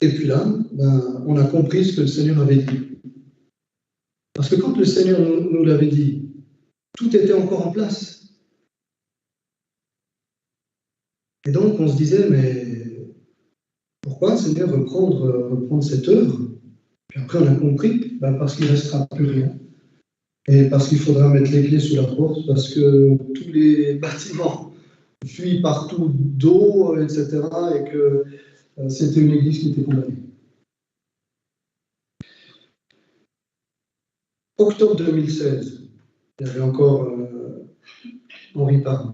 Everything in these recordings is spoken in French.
Et puis là, on a compris ce que le Seigneur avait dit. Parce que quand le Seigneur nous l'avait dit, tout était encore en place. Et donc, on se disait, mais pourquoi, Seigneur, reprendre cette œuvre? Puis après, on a compris, parce qu'il ne restera plus rien. Et parce qu'il faudra mettre les clés sous la porte, parce que tous les bâtiments fuient partout d'eau, etc., et que c'était une église qui était condamnée. Octobre 2016, il y avait encore Henri Parent.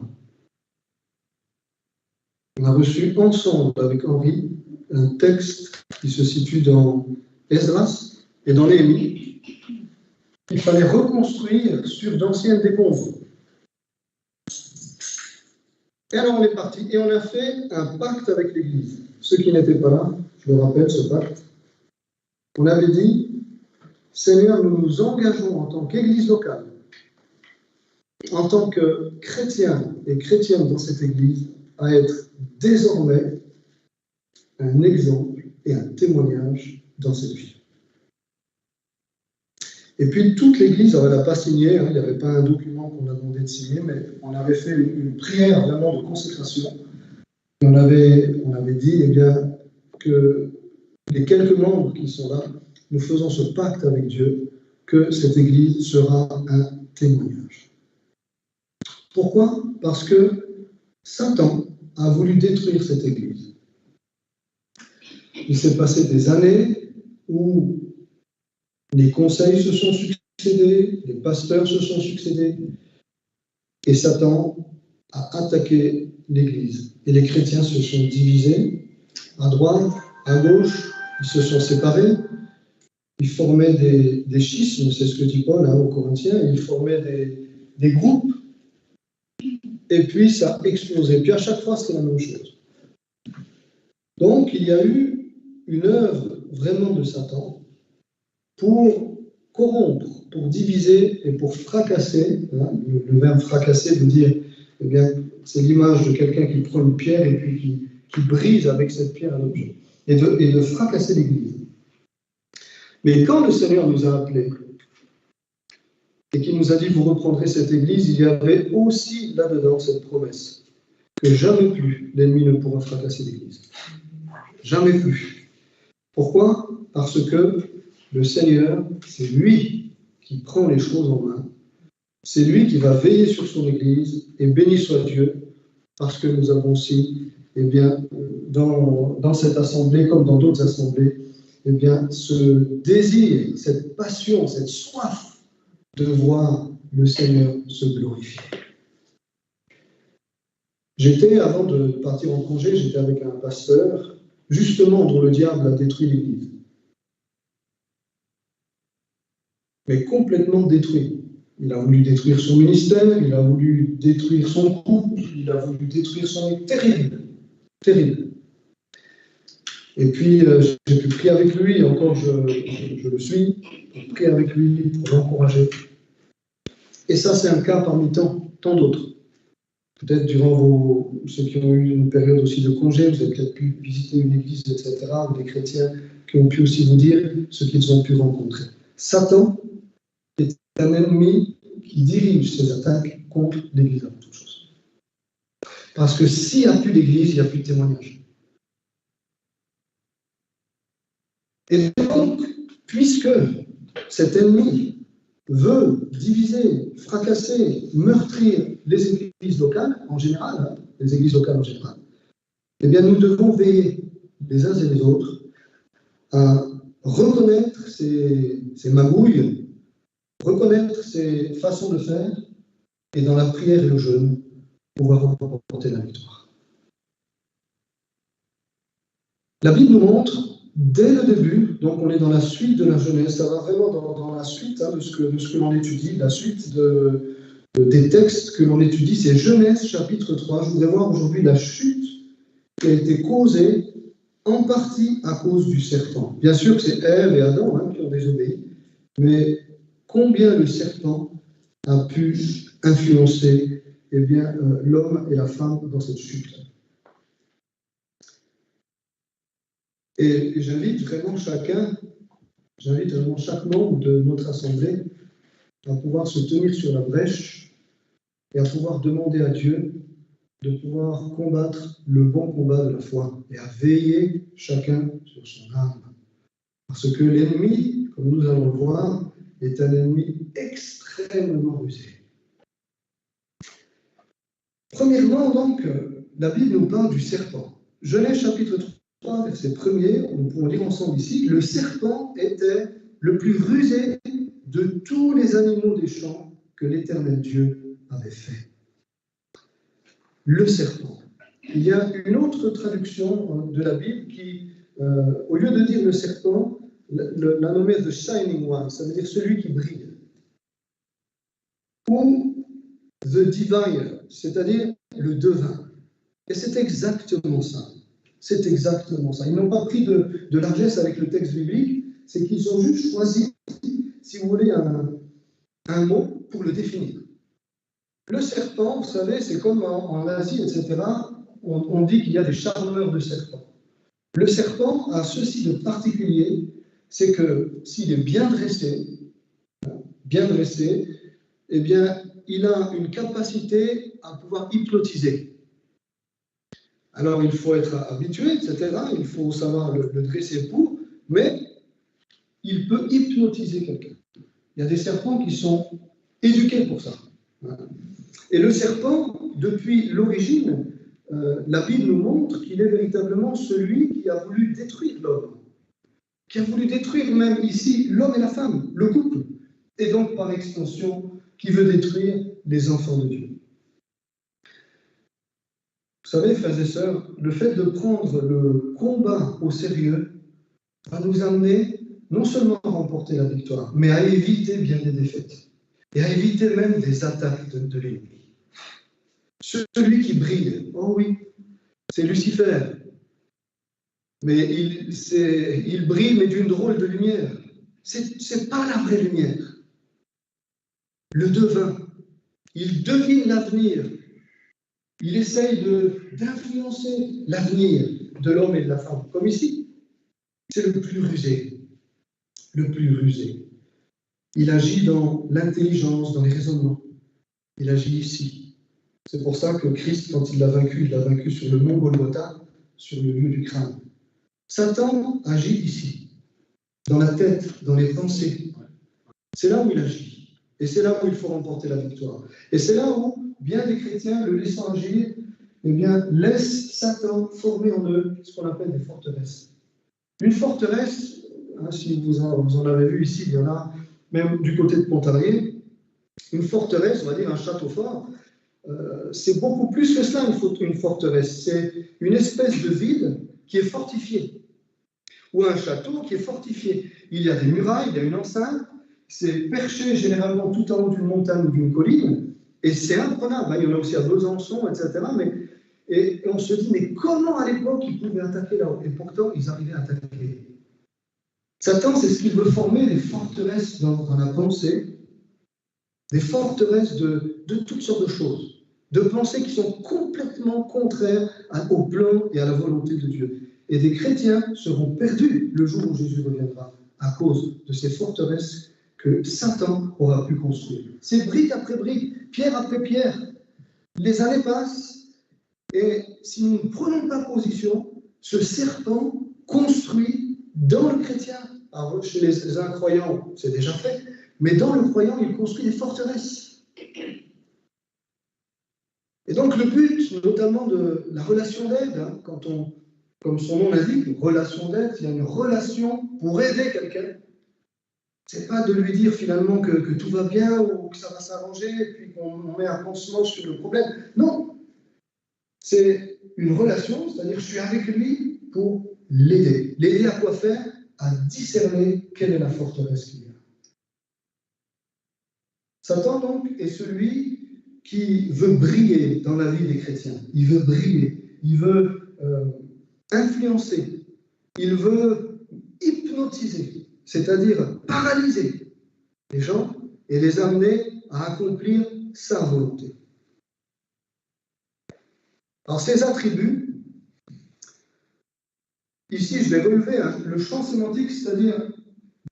On a reçu ensemble avec Henri un texte qui se situe dans Esdras et dans Néhémie. Il fallait reconstruire sur d'anciennes décombres. Et alors on est parti et on a fait un pacte avec l'Église. Ceux qui n'étaient pas là, je le rappelle, ce pacte. On avait dit, Seigneur, nous nous engageons en tant qu'Église locale, en tant que chrétiens et chrétiennes dans cette Église, à être désormais un exemple et un témoignage dans cette vie. Et puis toute l'Église, elle n'a pas signé, il n'y avait pas un document qu'on a demandé de signer, mais on avait fait une prière vraiment de consécration. Et on avait dit que les quelques membres qui sont là, nous faisons ce pacte avec Dieu, que cette Église sera un témoignage. Pourquoi? Parce que Satan a voulu détruire cette Église. Il s'est passé des années où les conseils se sont succédés, les pasteurs se sont succédés, et Satan a attaqué l'Église. Et les chrétiens se sont divisés, à droite, à gauche, ils se sont séparés, ils formaient des schismes, c'est ce que dit Paul aux Corinthiens, ils formaient des groupes, et puis ça a explosé. Puis à chaque fois, c'était la même chose. Donc, il y a eu une œuvre vraiment de Satan pour corrompre, pour diviser et pour fracasser. Le verbe fracasser veut dire, c'est l'image de quelqu'un qui prend une pierre et puis qui brise avec cette pierre un objet, et de fracasser l'Église. Mais quand le Seigneur nous a appelés et qu'il nous a dit, vous reprendrez cette Église, il y avait aussi là-dedans cette promesse que jamais plus l'ennemi ne pourra fracasser l'Église. Jamais plus. Pourquoi? Parce que le Seigneur, c'est lui qui prend les choses en main. C'est lui qui va veiller sur son Église, et béni soit Dieu, parce que nous avons aussi, dans cette assemblée, comme dans d'autres assemblées, ce désir, cette passion, cette soif de voir le Seigneur se glorifier. Avant de partir en congé, j'étais avec un pasteur, justement, dont le diable a détruit l'Église. Mais complètement détruit. Il a voulu détruire son ministère, il a voulu détruire son couple, il a voulu détruire son... Terrible. Terrible. Et puis, j'ai pu prier avec lui, et encore je le suis, prier avec lui pour l'encourager. Et ça, c'est un cas parmi tant d'autres. Peut-être durant ceux qui ont eu une période aussi de congé, vous avez peut-être pu visiter une église, etc., ou des chrétiens qui ont pu aussi vous dire ce qu'ils ont pu rencontrer. Satan est un ennemi qui dirige ses attaques contre l'Église avant toute chose. Parce que s'il n'y a plus d'Église, il n'y a plus de témoignage. Et donc, puisque cet ennemi veut diviser, fracasser, meurtrir les églises locales en général, nous devons veiller les uns et les autres à reconnaître ces magouilles, reconnaître ces façons de faire, et dans la prière et le jeûne, pouvoir remporter la victoire. La Bible nous montre, dès le début, donc on est dans la suite de la Genèse, ça va vraiment dans la suite de ce que l'on étudie, la suite des textes que l'on étudie, c'est Genèse chapitre 3. Je voudrais voir aujourd'hui la chute qui a été causée en partie à cause du serpent. Bien sûr que c'est Ève et Adam qui ont désobéi, mais combien le serpent a pu influencer l'homme et la femme dans cette chute. Et j'invite vraiment chaque membre de notre assemblée à pouvoir se tenir sur la brèche et à pouvoir demander à Dieu de pouvoir combattre le bon combat de la foi et à veiller chacun sur son âme. Parce que l'ennemi, comme nous allons le voir, est un ennemi extrêmement rusé. Premièrement, donc, la Bible nous parle du serpent. Genèse chapitre 3, verset 1er, nous pouvons lire ensemble ici, le serpent était le plus rusé de tous les animaux des champs que l'Éternel Dieu avait fait. Le serpent. Il y a une autre traduction de la Bible qui, au lieu de dire le serpent, l'a nommé The Shining One, ça veut dire celui qui brille. Ou The Diviner, c'est-à-dire le devin. Et c'est exactement ça. C'est exactement ça. Ils n'ont pas pris de largesse avec le texte biblique, c'est qu'ils ont juste choisi, si vous voulez, un mot pour le définir. Le serpent, vous savez, c'est comme en Asie, etc., on dit qu'il y a des charmeurs de serpents. Le serpent a ceci de particulier, c'est que s'il est bien dressé, eh bien, il a une capacité à pouvoir hypnotiser. Alors, il faut être habitué, etc., il faut savoir le dresser pour, mais il peut hypnotiser quelqu'un. Il y a des serpents qui sont éduqués pour ça. Et le serpent, depuis l'origine, la Bible nous montre qu'il est véritablement celui qui a voulu détruire l'homme, qui a voulu détruire même ici l'homme et la femme, le couple, et donc par extension, qui veut détruire les enfants de Dieu. Vous savez, frères et sœurs, le fait de prendre le combat au sérieux va nous amener non seulement à remporter la victoire, mais à éviter bien des défaites, et à éviter même des attaques de l'ennemi. Celui qui brille, oh oui, c'est Lucifer. Mais il brille, mais d'une drôle de lumière. C'est pas la vraie lumière. Le devin, il devine l'avenir. Il essaye d'influencer l'avenir de l'homme et de la femme. Comme ici, c'est le plus rusé. Le plus rusé. Il agit dans l'intelligence, dans les raisonnements. Il agit ici. C'est pour ça que Christ, quand il l'a vaincu sur le mont Golgotha, sur le lieu du crâne. Satan agit ici, dans la tête, dans les pensées. C'est là où il agit. Et c'est là où il faut remporter la victoire. Et c'est là où, bien des chrétiens, le laissant agir, eh bien, laissent Satan former en eux ce qu'on appelle des forteresses. Une forteresse, hein, si vous en avez vu ici, il y en a même du côté de Pontarlier, une forteresse, on va dire un château fort, c'est beaucoup plus que cela, une forteresse. C'est une espèce de ville qui est fortifiée. Ou un château qui est fortifié. Il y a des murailles, il y a une enceinte, c'est perché généralement tout en haut d'une montagne ou d'une colline, et c'est imprenable. Il y en a aussi à Besançon, etc. Et on se dit, mais comment à l'époque ils pouvaient attaquer là-haut? Et pourtant, ils arrivaient à attaquer. Satan, c'est ce qu'il veut former, des forteresses dans la pensée, des forteresses de toutes sortes de choses, de pensées qui sont complètement contraires au plan et à la volonté de Dieu. Et des chrétiens seront perdus le jour où Jésus reviendra à cause de ces forteresses que Satan aura pu construire. C'est brique après brique, pierre après pierre. Les années passent et si nous ne prenons pas position, ce serpent construit dans le chrétien. Alors, chez les incroyants, c'est déjà fait, mais dans le croyant, il construit des forteresses. Et donc le but, notamment de la relation d'aide, hein, quand on, comme son nom l'indique, relation d'aide, il y a une relation pour aider quelqu'un. C'est pas de lui dire finalement que tout va bien ou que ça va s'arranger et puis qu'on met un pansement sur le problème. Non, c'est une relation, c'est-à-dire je suis avec lui pour l'aider. L'aider à quoi faire? À discerner quelle est la forteresse qu'il y a. Satan donc est celui qui veut briller dans la vie des chrétiens. Il veut briller, il veut influencer, il veut hypnotiser, c'est-à-dire paralyser les gens et les amener à accomplir sa volonté. Alors ces attributs, ici, je vais relever le champ sémantique, c'est-à-dire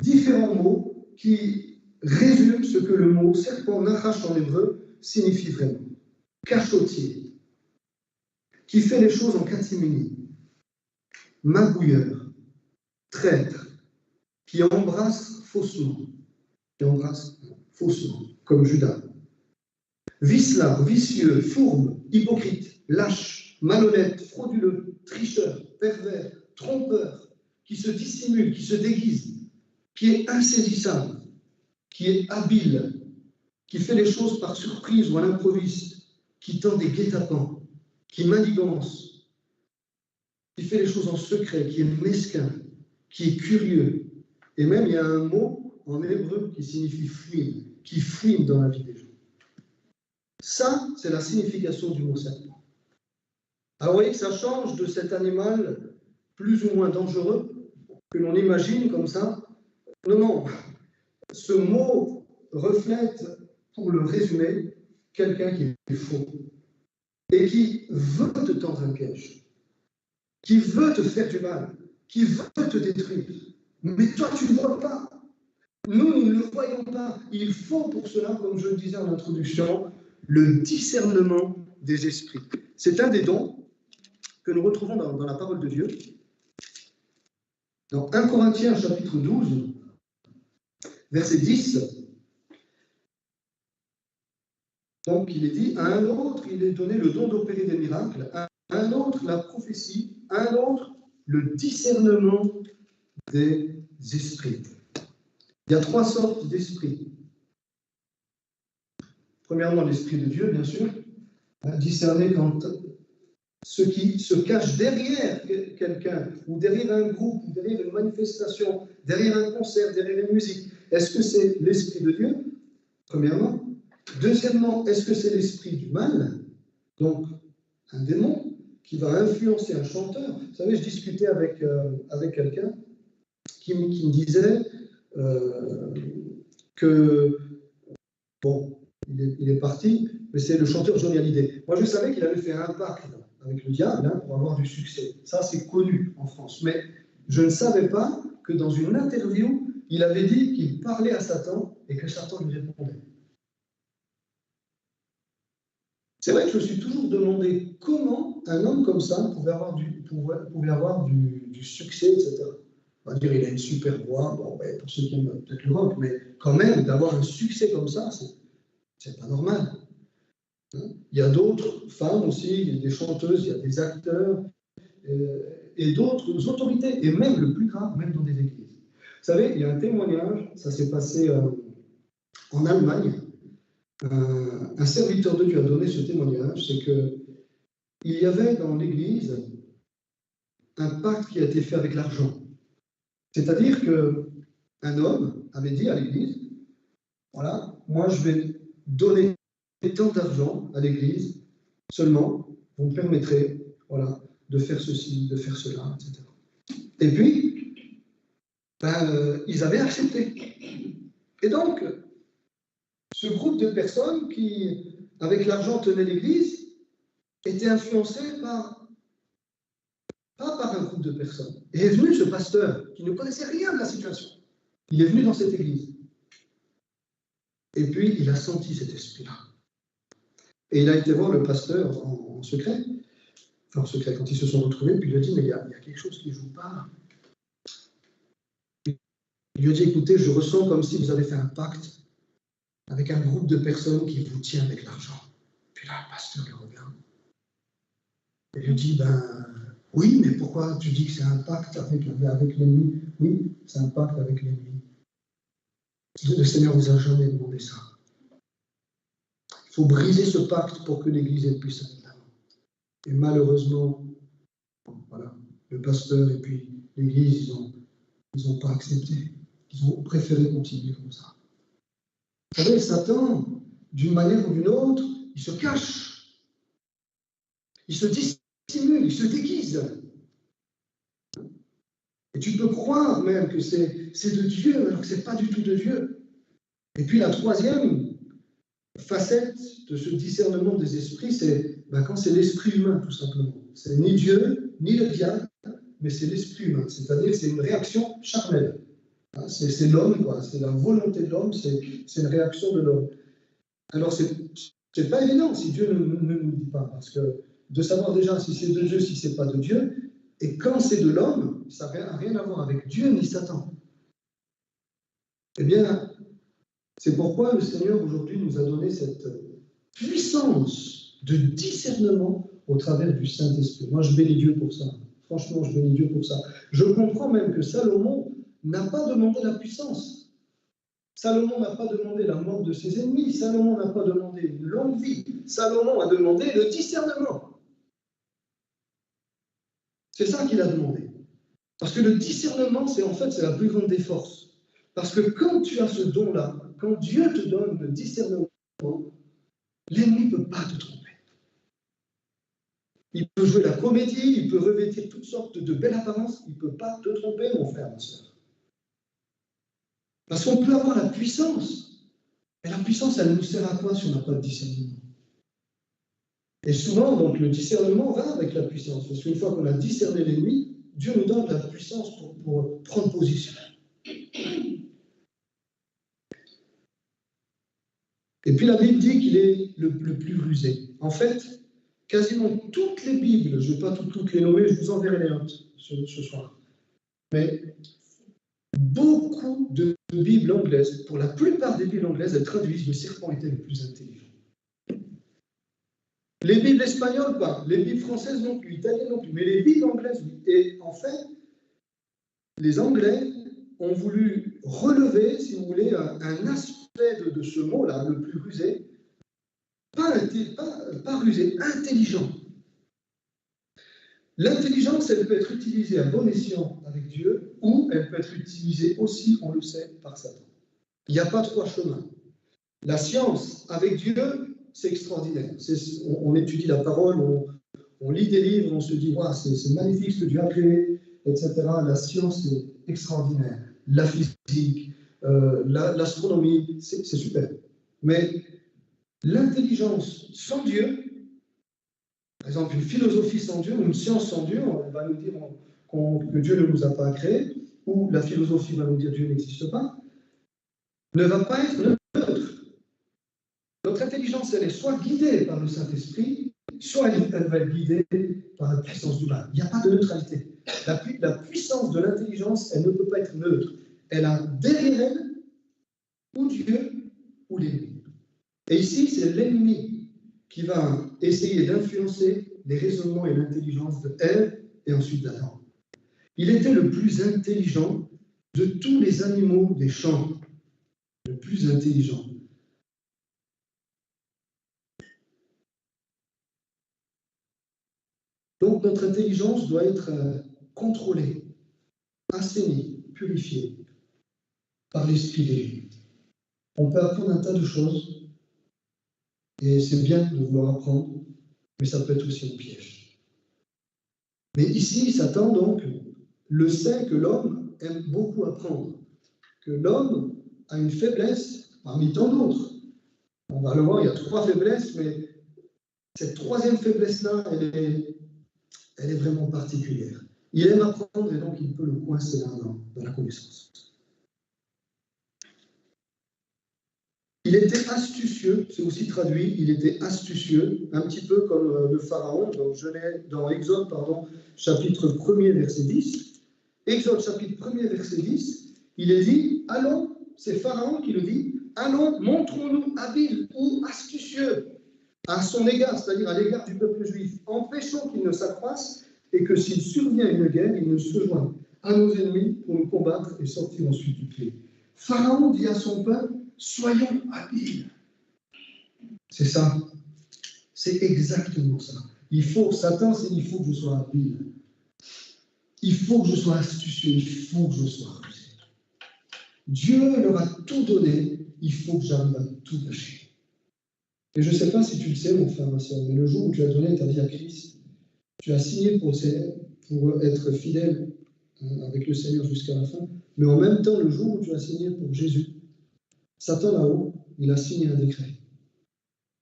différents mots qui résument ce que le mot serpent, nachash en hébreu, signifie vraiment. Cachotier, qui fait les choses en catimini, magouilleur, traître, qui embrasse faussement, comme Judas. Vicelard, vicieux, fourbe, hypocrite, lâche, malhonnête, frauduleux, tricheur, pervers, trompeur, qui se dissimule, qui se déguise, qui est insaisissable, qui est habile, qui fait les choses par surprise ou à l'improviste, qui tend des guet-apens, qui manigance, qui fait les choses en secret, qui est mesquin, qui est curieux. Et même, il y a un mot en hébreu qui signifie fouine, qui fouine dans la vie des gens. Ça, c'est la signification du mot serpent. Alors, vous voyez que ça change de cet animal plus ou moins dangereux que l'on imagine comme ça. Non, ce mot reflète, pour le résumer, quelqu'un qui est faux et qui veut te tendre un piège, qui veut te faire du mal, qui veut te détruire. Mais toi, tu ne le vois pas. Nous ne le voyons pas. Il faut pour cela, comme je le disais en introduction, le discernement des esprits. C'est un des dons que nous retrouvons dans la parole de Dieu. Dans 1 Corinthiens, chapitre 12, verset 10, donc il est dit, à un autre, il est donné le don d'opérer des miracles, à un autre, la prophétie, à un autre, le discernement des esprits. Il y a 3 sortes d'esprits. Premièrement, l'esprit de Dieu, bien sûr, discerner quand ce qui se cache derrière quelqu'un, ou derrière un groupe, ou derrière une manifestation, derrière un concert, derrière une musique. Est-ce que c'est l'esprit de Dieu, premièrement? Deuxièmement, est-ce que c'est l'esprit du mal, donc un démon, qui va influencer un chanteur? Vous savez, je discutais avec quelqu'un qui me disait que, bon, il est parti, mais c'est le chanteur Johnny Hallyday. Moi, je savais qu'il avait fait un pacte avec le diable pour avoir du succès. Ça, c'est connu en France. Mais je ne savais pas que dans une interview, il avait dit qu'il parlait à Satan et que Satan lui répondait. C'est vrai que je me suis toujours demandé comment un homme comme ça pouvait avoir du succès, etc. On va dire qu'il a une super voix, bon, ouais, pour ceux qui aiment peut-être le rock, mais quand même, d'avoir un succès comme ça, c'est pas normal. Hein? Il y a d'autres femmes aussi, il y a des chanteuses, il y a des acteurs, et d'autres autorités, et même le plus grave, même dans des églises. Vous savez, il y a un témoignage, ça s'est passé en Allemagne. Un serviteur de Dieu a donné ce témoignage, c'est qu'il y avait dans l'Église un pacte qui a été fait avec l'argent. C'est-à-dire qu'un homme avait dit à l'Église, voilà, moi je vais donner tant d'argent à l'Église, seulement vous me permettrez, voilà, de faire ceci, de faire cela, etc. Et puis, ils avaient accepté. Et donc, ce groupe de personnes qui, avec l'argent, tenaient l'Église, était influencé pas par un groupe de personnes. Et est venu ce pasteur qui ne connaissait rien de la situation. Il est venu dans cette église. Et puis, il a senti cet esprit-là. Et il a été voir le pasteur en secret, enfin en secret, quand ils se sont retrouvés, puis il lui a dit, mais il y a quelque chose qui ne joue pas. Il lui a dit, écoutez, je ressens comme si vous avez fait un pacte avec un groupe de personnes qui vous tient avec l'argent. Puis là, le pasteur le regarde. Et lui dit, oui, mais pourquoi tu dis que c'est un pacte avec l'ennemi? Oui, c'est un pacte avec l'ennemi. Le Seigneur ne vous a jamais demandé ça. Il faut briser ce pacte pour que l'Église puisse aller l'avant. Et malheureusement, voilà, le pasteur et puis l'Église, ils n'ont pas accepté. Ils ont préféré continuer comme ça. Vous savez, Satan, d'une manière ou d'une autre, il se cache. Il se dissimule, il se déguise. Et tu peux croire même que c'est de Dieu, alors que ce n'est pas du tout de Dieu. Et puis la troisième facette de ce discernement des esprits, c'est quand c'est l'esprit humain, tout simplement. C'est ni Dieu, ni le diable, mais c'est l'esprit humain, c'est-à-dire c'est une réaction charnelle. Hein, c'est l'homme, quoi, c'est la volonté de l'homme, c'est une réaction de l'homme. Alors, c'est pas évident si Dieu ne nous dit pas, parce que de savoir déjà si c'est de Dieu, si c'est pas de Dieu, et quand c'est de l'homme, ça n'a rien à voir avec Dieu ni Satan. Eh bien, c'est pourquoi le Seigneur aujourd'hui nous a donné cette puissance de discernement au travers du Saint-Esprit. Moi, je bénis Dieu pour ça. Franchement, je bénis Dieu pour ça. Je comprends même que Salomon n'a pas demandé la puissance. Salomon n'a pas demandé la mort de ses ennemis. Salomon n'a pas demandé une longue vie. Salomon a demandé le discernement. C'est ça qu'il a demandé. Parce que le discernement, c'est la plus grande des forces. Parce que quand tu as ce don-là, quand Dieu te donne le discernement, l'ennemi ne peut pas te tromper. Il peut jouer la comédie, il peut revêtir toutes sortes de belles apparences, il ne peut pas te tromper, mon frère, ma soeur. Parce qu'on peut avoir la puissance, mais la puissance, elle nous sert à quoi si on n'a pas de discernement? Et souvent, donc, le discernement va avec la puissance, parce qu'une fois qu'on a discerné l'ennemi, Dieu nous donne la puissance pour prendre position. Et puis la Bible dit qu'il est le plus rusé. En fait, quasiment toutes les Bibles, je ne vais pas toutes les nommer, je vous enverrai les notes ce soir. Mais beaucoup de Bibles anglaises, pour la plupart des Bibles anglaises, elles traduisent le serpent était le plus intelligent. Les Bibles espagnoles, pas. Les Bibles françaises non plus, italiennes non plus. Mais les Bibles anglaises, oui. Et en fait, les Anglais ont voulu relever, si vous voulez, un aspect de ce mot-là, le plus rusé, pas rusé, intelligent. L'intelligence, elle peut être utilisée à bon escient avec Dieu, ou elle peut être utilisée aussi, on le sait, par Satan. Il n'y a pas trois chemins. La science avec Dieu, c'est extraordinaire. On étudie la parole, on lit des livres, on se dit wow, c'est magnifique ce que Dieu a créé, etc. La science, c'est extraordinaire. La physique, l'astronomie, c'est super. Mais l'intelligence sans Dieu, par exemple une philosophie sans Dieu, ou une science sans Dieu, on va nous dire que Dieu ne nous a pas créés, ou la philosophie va nous dire que Dieu n'existe pas, ne va pas être neutre. Notre intelligence, elle est soit guidée par le Saint-Esprit, soit elle va être guidée par la puissance du mal. Il n'y a pas de neutralité. La puissance de l'intelligence, elle ne peut pas être neutre. Elle a derrière elle ou Dieu ou l'ennemi. Et ici, c'est l'ennemi qui va essayer d'influencer les raisonnements et l'intelligence de Ève et ensuite d'Adam. Il était le plus intelligent de tous les animaux des champs. Le plus intelligent. Donc notre intelligence doit être contrôlée, assainie, purifiée par l'Esprit de Dieu. On peut apprendre un tas de choses, et c'est bien de vouloir apprendre, mais ça peut être aussi un piège. Mais ici, Satan, donc, le sait que l'homme aime beaucoup apprendre, que l'homme a une faiblesse parmi tant d'autres. On va le voir, il y a 3 faiblesses, mais cette 3e faiblesse-là, elle est vraiment particulière. Il aime apprendre et donc il peut le coincer dans la connaissance. Il était astucieux, c'est aussi traduit, il était astucieux, un petit peu comme le Pharaon. Donc je l'ai dans Exode, chapitre 1er, verset 10. Exode, chapitre 1er, verset 10, il est dit, allons, c'est Pharaon qui le dit, allons, montrons-nous habiles ou astucieux à son égard, c'est-à-dire à l'égard du peuple juif, empêchons qu'il ne s'accroisse et que s'il survient une guerre, il ne se joigne à nos ennemis pour nous combattre et sortir ensuite du pays. Pharaon dit à son peuple, soyons habiles. C'est ça. C'est exactement ça. Satan, c'est il faut que je sois habile. Il faut que je sois astucieux, il faut que je sois rusé. Dieu leur a tout donné, il faut que j'arrive à tout lâcher. Et je ne sais pas si tu le sais, mon frère, ma soeur, mais le jour où tu as donné ta vie à Christ, tu as signé pour être fidèle avec le Seigneur jusqu'à la fin, mais en même temps, le jour où tu as signé pour Jésus, Satan là-haut, il a signé un décret.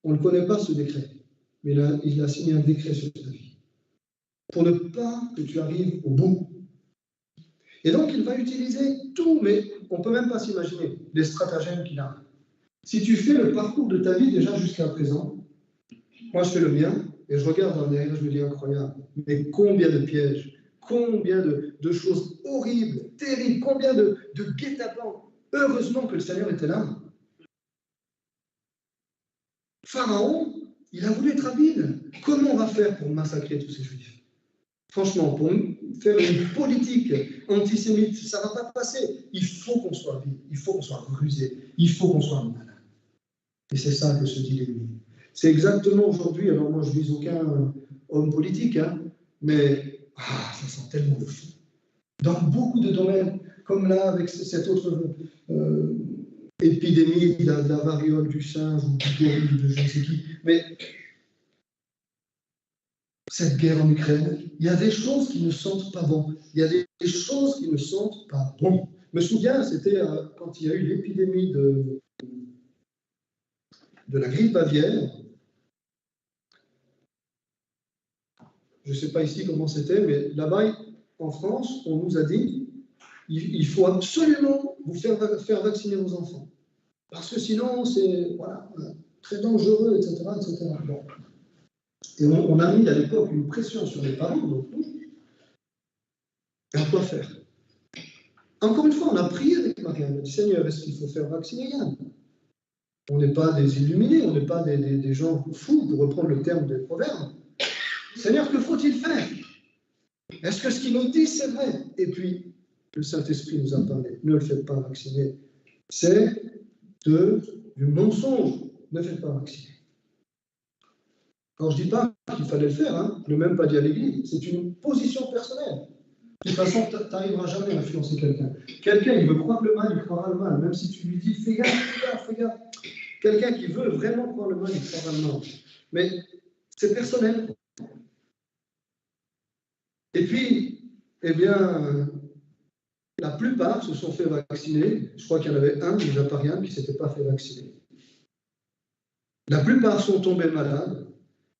On ne connaît pas ce décret, mais il a signé un décret sur ta vie. pour ne pas que tu arrives au bout. Et donc, il va utiliser tout, mais on ne peut même pas s'imaginer les stratagèmes qu'il a. Si tu fais le parcours de ta vie déjà jusqu'à présent, moi je fais le mien, et je regarde en derrière, je me dis incroyable, mais combien de pièges, combien de choses horribles, terribles, combien de guet-apens. Heureusement que le Seigneur était là. Pharaon, il a voulu être habile. Comment on va faire pour massacrer tous ces Juifs? Franchement, pour faire une politique antisémite, ça ne va pas passer. Il faut qu'on soit habile, il faut qu'on soit rusé, il faut qu'on soit malin. Et c'est ça que se dit l'ennemi. C'est exactement aujourd'hui, alors moi je ne vise aucun homme politique, hein, mais ça sent tellement le fou. Dans beaucoup de domaines, comme là avec cette autre épidémie de la variole du singe ou du gorille, de je ne sais qui, mais cette guerre en Ukraine, il y a des choses qui ne sentent pas bon. Il y a des choses qui ne sentent pas bon. Je me souviens, c'était quand il y a eu l'épidémie de la grippe aviaire. Je ne sais pas ici comment c'était, mais là-bas, en France, on nous a dit il faut absolument vous faire vacciner vos enfants. Parce que sinon, c'est très dangereux, etc. etc. Bon. Et on a mis à l'époque une pression sur les parents, donc nous. Et à quoi faire? Encore une fois, on a prié avec Marie. On a dit Seigneur, est-ce qu'il faut faire vacciner Yann? On n'est pas des illuminés, on n'est pas des gens fous, pour reprendre le terme des proverbes. Seigneur, que faut-il faire? Est-ce que ce qu'il nous dit, c'est vrai? Et puis, le Saint-Esprit nous a parlé. Ne le faites pas vacciner. C'est du mensonge. Ne faites pas vacciner. Alors, je ne dis pas qu'il fallait le faire, hein. Ne même pas dire à l'église. C'est une position personnelle. De toute façon, tu n'arriveras jamais à influencer quelqu'un. Quelqu'un, il veut croire le mal, il croira le mal. Même si tu lui dis, fais gaffe, fais gaffe, fais gaffe. Quelqu'un qui veut vraiment croire le mal, il croira le mal. Mais c'est personnel. Et puis, eh bien, la plupart se sont fait vacciner. Je crois qu'il y en avait un, déjà pas rien, qui ne s'était pas fait vacciner. La plupart sont tombés malades.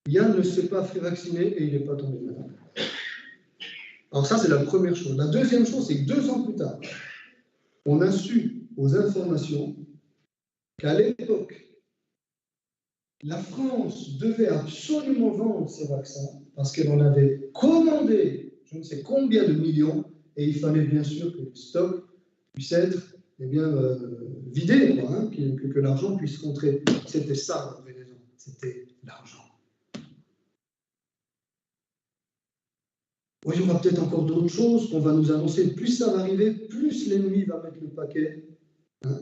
Yann ne s'est pas fait vacciner et il n'est pas tombé malade. Alors ça, c'est la première chose. La deuxième chose, c'est que 2 ans plus tard, on a su aux informations qu'à l'époque, la France devait absolument vendre ses vaccins parce qu'elle en avait commandé je ne sais combien de millions et il fallait bien sûr que le stock puisse être vidé, quoi, hein, que l'argent puisse rentrer. C'était ça la vraie raison, c'était l'argent. Il y aura peut-être encore d'autres choses qu'on va nous annoncer. Plus ça va arriver, plus l'ennemi va mettre le paquet, hein,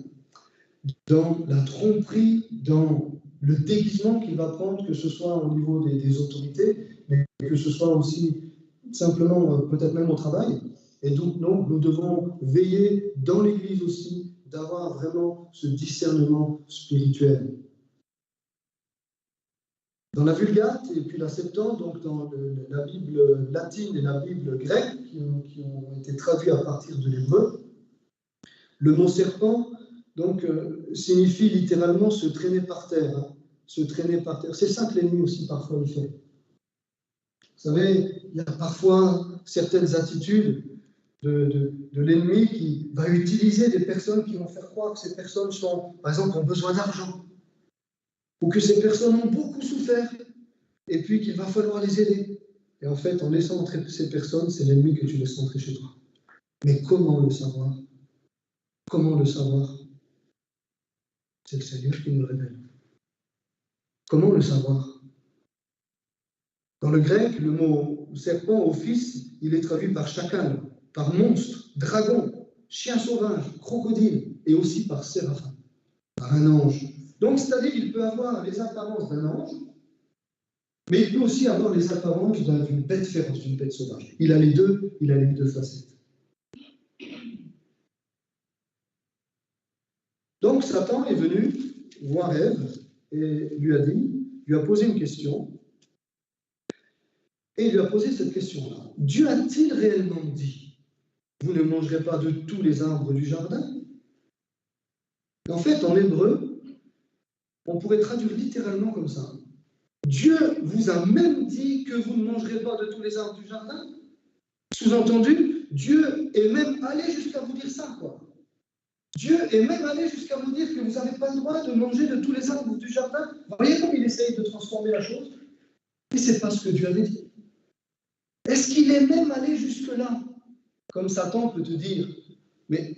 dans la tromperie, dans le déguisement qu'il va prendre, que ce soit au niveau des autorités, mais que ce soit aussi simplement, peut-être même au travail. Et donc, nous devons veiller dans l'Église aussi, d'avoir vraiment ce discernement spirituel. Dans la Vulgate et puis la Septante, donc dans la Bible latine et la Bible grecque, qui ont été traduits à partir de l'hébreu, le mot serpent donc, signifie littéralement se traîner par terre. Hein, se traîner par terre. C'est ça que l'ennemi aussi parfois le fait. Vous savez, il y a parfois certaines attitudes de l'ennemi qui va utiliser des personnes qui vont faire croire que ces personnes sont, par exemple, ont besoin d'argent, ou que ces personnes ont beaucoup souffert, et puis qu'il va falloir les aider. Et en fait, en laissant entrer ces personnes, c'est l'ennemi que tu laisses entrer chez toi. Mais comment le savoir? Comment le savoir? C'est le Seigneur qui nous le révèle. Comment le savoir? Dans le grec, le mot serpent, office, il est traduit par chacal, par monstre, dragon, chien sauvage, crocodile, et aussi par séraphin, par un ange. Donc, c'est-à-dire qu'il peut avoir les apparences d'un ange, mais il peut aussi avoir les apparences d'une bête féroce, d'une bête sauvage. Il a les deux facettes. Donc, Satan est venu voir Ève et lui a posé une question. Et il lui a posé cette question-là. Dieu a-t-il réellement dit, vous ne mangerez pas de tous les arbres du jardin? En fait, en hébreu, on pourrait traduire littéralement comme ça. Dieu vous a même dit que vous ne mangerez pas de tous les arbres du jardin. Sous-entendu, Dieu est même allé jusqu'à vous dire ça, quoi. Dieu est même allé jusqu'à vous dire que vous n'avez pas le droit de manger de tous les arbres du jardin. Vous voyez comme il essaye de transformer la chose? Et c'est pas ce que Dieu avait dit. Est-ce qu'il est même allé jusque-là? Comme Satan peut te dire, mais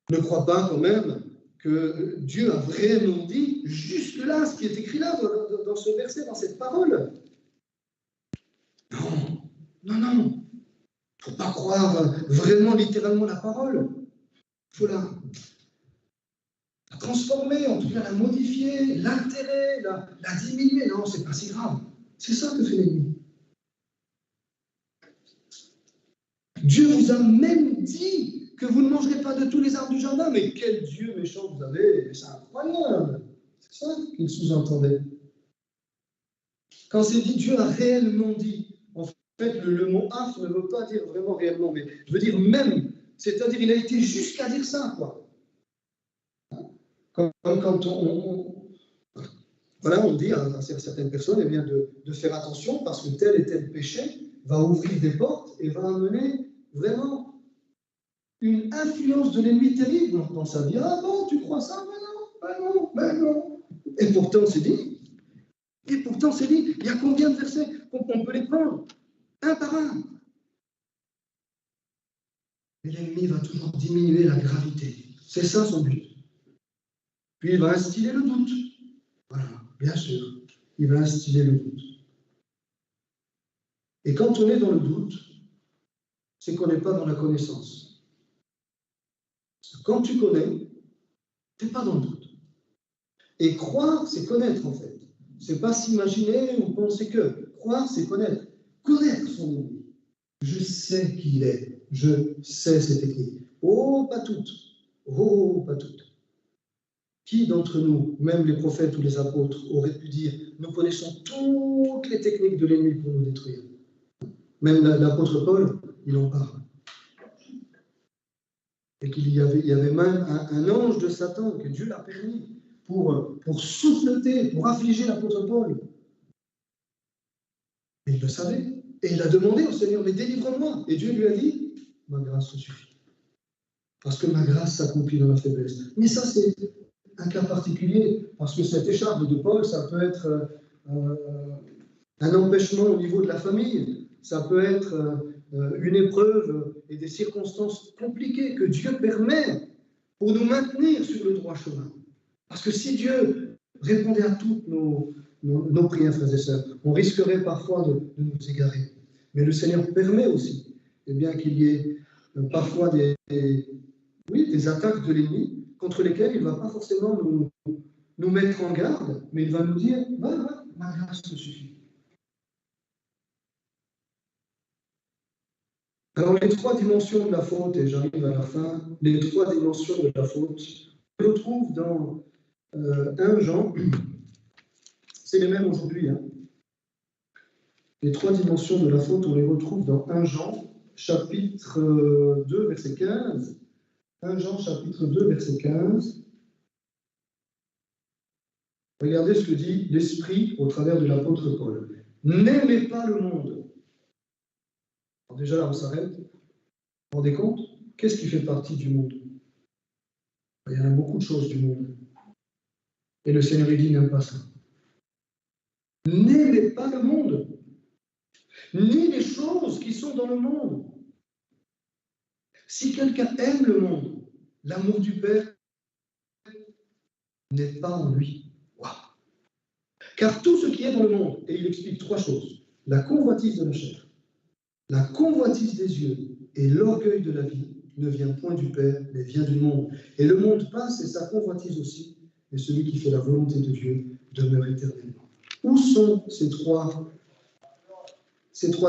ne crois pas quand même que Dieu a vraiment dit jusque-là ce qui est écrit là, dans ce verset, dans cette parole. Non, non, non. Il ne faut pas croire vraiment littéralement la parole. Il faut la transformer, en tout cas la modifier, l'altérer, la diminuer. Non, c'est pas si grave. C'est ça que fait l'ennemi. Dieu vous a même dit que vous ne mangerez pas de tous les arbres du jardin. Mais quel Dieu méchant vous avez! C'est incroyable. C'est ça qu'il sous-entendait. Quand c'est dit, Dieu a réellement dit. En fait, le mot af ne veut pas dire vraiment réellement, mais je veux dire même. C'est-à-dire, il a été jusqu'à dire ça, quoi. Comme quand on dit à certaines personnes, eh bien, de faire attention parce que tel et tel péché va ouvrir des portes et va amener vraiment une influence de l'ennemi terrible dans sa vie. Ah bon, tu crois ça? Ben non, ben non. Et pourtant, c'est dit. Et pourtant, c'est dit. Il y a combien de versets qu'on peut les prendre? Un par un. Mais l'ennemi va toujours diminuer la gravité. C'est ça son but. Puis il va instiller le doute. Voilà, bien sûr. Il va instiller le doute. Et quand on est dans le doute, c'est qu'on n'est pas dans la connaissance. Quand tu connais, tu n'es pas dans le doute. Et croire, c'est connaître en fait. C'est pas s'imaginer ou penser que. Croire, c'est connaître. Connaître son ennemi. Je sais qui il est. Je sais ses techniques. Oh, pas toutes. Oh, pas toutes. Qui d'entre nous, même les prophètes ou les apôtres, auraient pu dire « Nous connaissons toutes les techniques de l'ennemi pour nous détruire ». Même l'apôtre Paul, il en parle. Et qu'il y avait même un ange de Satan que Dieu l'a permis pour souffleter, pour affliger l'apôtre Paul. Et il le savait. Et il a demandé au Seigneur, mais délivre-moi. Et Dieu lui a dit, ma grâce te suffit. Parce que ma grâce s'accomplit dans la faiblesse. Mais ça, c'est un cas particulier. Parce que cette écharpe de Paul, ça peut être un empêchement au niveau de la famille. Ça peut être une épreuve et des circonstances compliquées que Dieu permet pour nous maintenir sur le droit chemin. Parce que si Dieu répondait à toutes nos prières, frères et sœurs, on risquerait parfois de nous égarer. Mais le Seigneur permet aussi qu'il y ait parfois des attaques de l'ennemi contre lesquelles il ne va pas forcément nous mettre en garde, mais il va nous dire « Va, ma grâce te suffit ». Alors, les trois dimensions de la faute, et j'arrive à la fin, les trois dimensions de la faute, on les retrouve dans 1 Jean, c'est les mêmes aujourd'hui. Hein. Les trois dimensions de la faute, on les retrouve dans 1 Jean, chapitre 2, verset 15. 1 Jean, chapitre 2, verset 15. Regardez ce que dit l'Esprit au travers de l'apôtre Paul. N'aimez pas le monde. Alors déjà là, on s'arrête. Vous vous rendez compte? Qu'est-ce qui fait partie du monde? Il y en a beaucoup de choses du monde. Et le Seigneur dit, n'aime pas ça. N'aimez pas le monde, ni les choses qui sont dans le monde. Si quelqu'un aime le monde, l'amour du Père n'est pas en lui. Wow. Car tout ce qui est dans le monde, et il explique trois choses, la convoitise de la chair, la convoitise des yeux et l'orgueil de la vie ne vient point du Père, mais vient du monde. Et le monde passe et sa convoitise aussi, et celui qui fait la volonté de Dieu demeure éternellement. Où sont ces trois